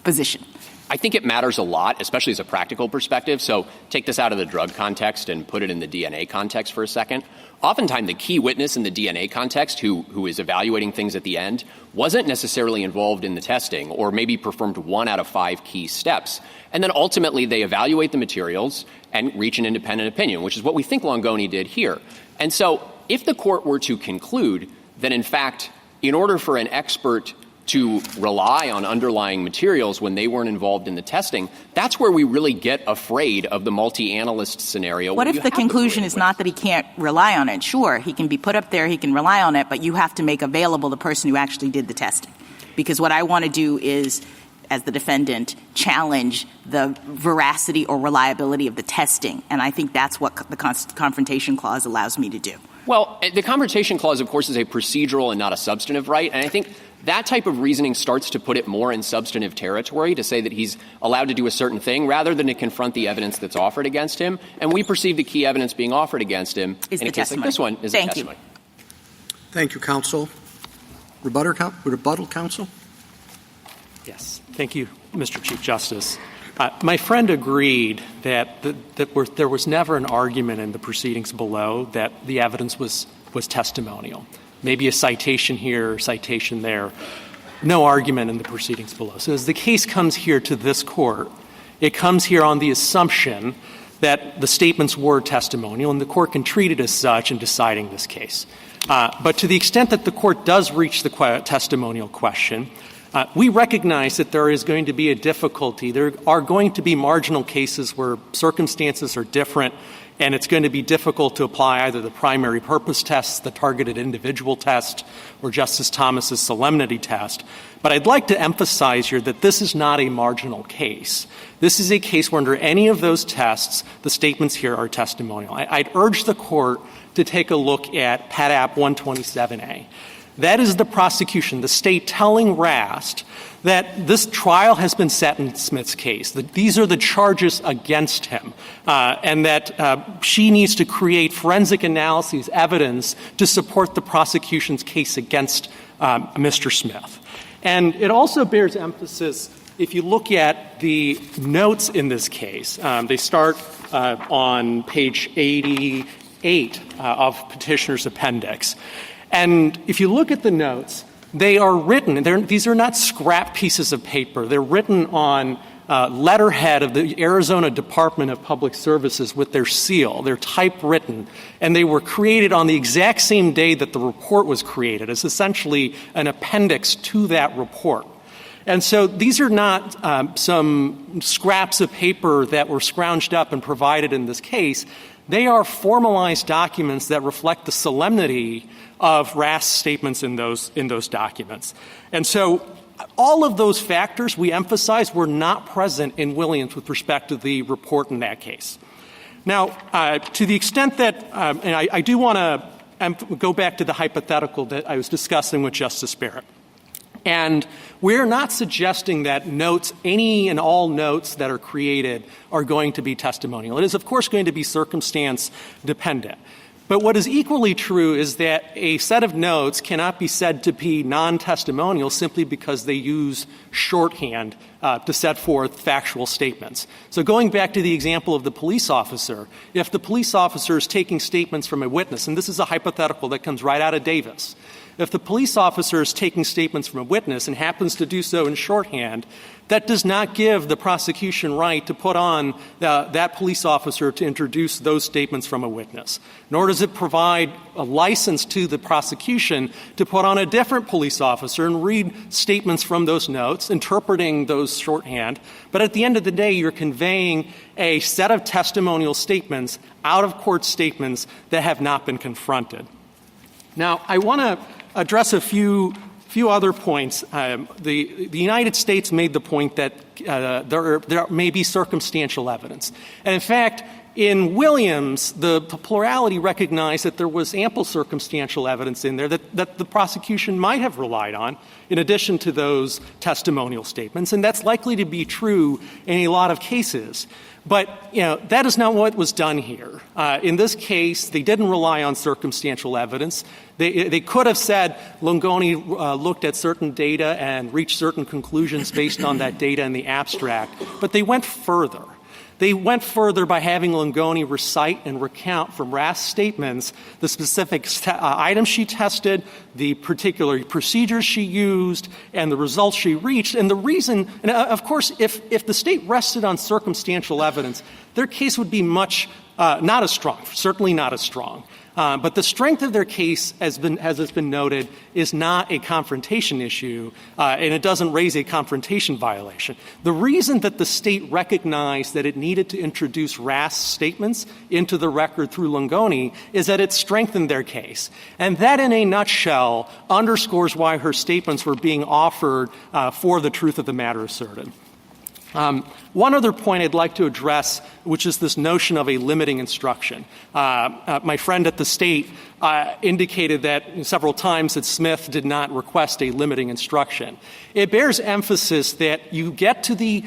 position? I think it matters a lot, especially as a practical perspective. So take this out of the drug context and put it in the DNA context for a second. Oftentimes, the key witness in the DNA context who is evaluating things at the end wasn't necessarily involved in the testing, or maybe performed 1 out of 5 key steps. And then ultimately, they evaluate the materials and reach an independent opinion, which is what we think Longoni did here. And so if the court were to conclude that, in fact, in order for an expert to rely on underlying materials when they weren't involved in the testing, that's where we really get afraid of the multi-analyst scenario. What if the conclusion is not that he can't rely on it? Sure, he can be put up there, he can rely on it, but you have to make available the person who actually did the testing. Because what I want to do is, as the defendant, challenge the veracity or reliability of the testing. And I think that's what the confrontation clause allows me to do. Well, the confrontation clause, of course, is a procedural and not a substantive right. And I think that type of reasoning starts to put it more in substantive territory, to say that he's allowed to do a certain thing rather than to confront the evidence that's offered against him. And we perceive the key evidence being offered against him in a case like this one is the testimony. Thank you, counsel. Rebuttal, counsel? Yes. Thank you, Mr. Chief Justice. My friend agreed that there was never an argument in the proceedings below that the evidence was testimonial. Maybe a citation here, citation there. No argument in the proceedings below. So as the case comes here to this court, It comes here on the assumption that the statements were testimonial, and the court can treat it as such in deciding this case. But to the extent that the court does reach the testimonial question, we recognize that there is going to be a difficulty. There are going to be marginal cases where circumstances are different, and it's going to be difficult to apply either the primary purpose test, the targeted individual test, or Justice Thomas's solemnity test. But I'd like to emphasize here that this is not a marginal case. This is a case where under any of those tests, the statements here are testimonial. I'd urge the court to take a look at Pet App 127A. That is the prosecution, the state telling Rast that this trial has been set in Smith's case, that these are the charges against him, and that she needs to create forensic analyses, evidence to support the prosecution's case against Mr. Smith. And it also bears emphasis, if you look at the notes in this case, they start on page 88 of Petitioner's Appendix. And if you look at the notes, they are written, these are not scrap pieces of paper. They're written on letterhead of the Arizona Department of Public Services with their seal. They're typewritten, and they were created on the exact same day that the report was created. It's essentially an appendix to that report. And so these are not some scraps of paper that were scrounged up and provided in this case. They are formalized documents that reflect the solemnity of Rast's statements in those documents. And so all of those factors we emphasize were not present in Williams with respect to the report in that case. Now, to the extent that, and I do want to go back to the hypothetical that I was discussing with Justice Barrett. And we're not suggesting that notes, any and all notes that are created are going to be testimonial. It is, of course, going to be circumstance dependent. But what is equally true is that a set of notes cannot be said to be non-testimonial simply because they use shorthand to set forth factual statements. So going back to the example of the police officer, if the police officer is taking statements from a witness, and this is a hypothetical that comes right out of Davis, if the police officer is taking statements from a witness and happens to do so in shorthand, that does not give the prosecution right to put on that police officer to introduce those statements from a witness. Nor does it provide a license to the prosecution to put on a different police officer and read statements from those notes, interpreting those shorthand. But at the end of the day, you're conveying a set of testimonial statements, out-of-court statements that have not been confronted. Now, I want to address a few other points. The United States made the point that there may be circumstantial evidence. And in fact, in Williams, the plurality recognized that there was ample circumstantial evidence in there that the prosecution might have relied on in addition to those testimonial statements. And that's likely to be true in a lot of cases. But, that is not what was done here. In this case, they didn't rely on circumstantial evidence. They could have said Longoni looked at certain data and reached certain conclusions based on that data in the abstract. But they went further. They went further by having Longoni recite and recount from Rast's statements the specific items she tested, the particular procedures she used, and the results she reached. And the reason, and of course, if the state rested on circumstantial evidence, their case would be much not as strong, certainly not as strong. But the strength of their case, as has been noted, is not a confrontation issue, and it doesn't raise a confrontation violation. The reason that the state recognized that it needed to introduce Rast's statements into the record through Longoni is that it strengthened their case. And that, in a nutshell, underscores why her statements were being offered for the truth of the matter asserted. One other point I'd like to address, which is this notion of a limiting instruction. My friend at the state indicated that several times that Smith did not request a limiting instruction. It bears emphasis that you get to the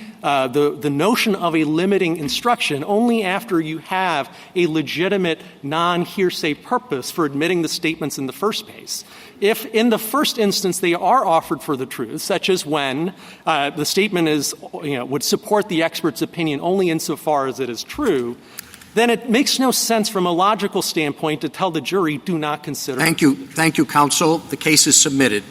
notion of a limiting instruction only after you have a legitimate non-hearsay purpose for admitting the statements in the first place. If in the first instance they are offered for the truth, such as when the statement is, would support the expert's opinion only insofar as it is true, then it makes no sense from a logical standpoint to tell the jury, do not consider. Thank you, counsel. The case is submitted.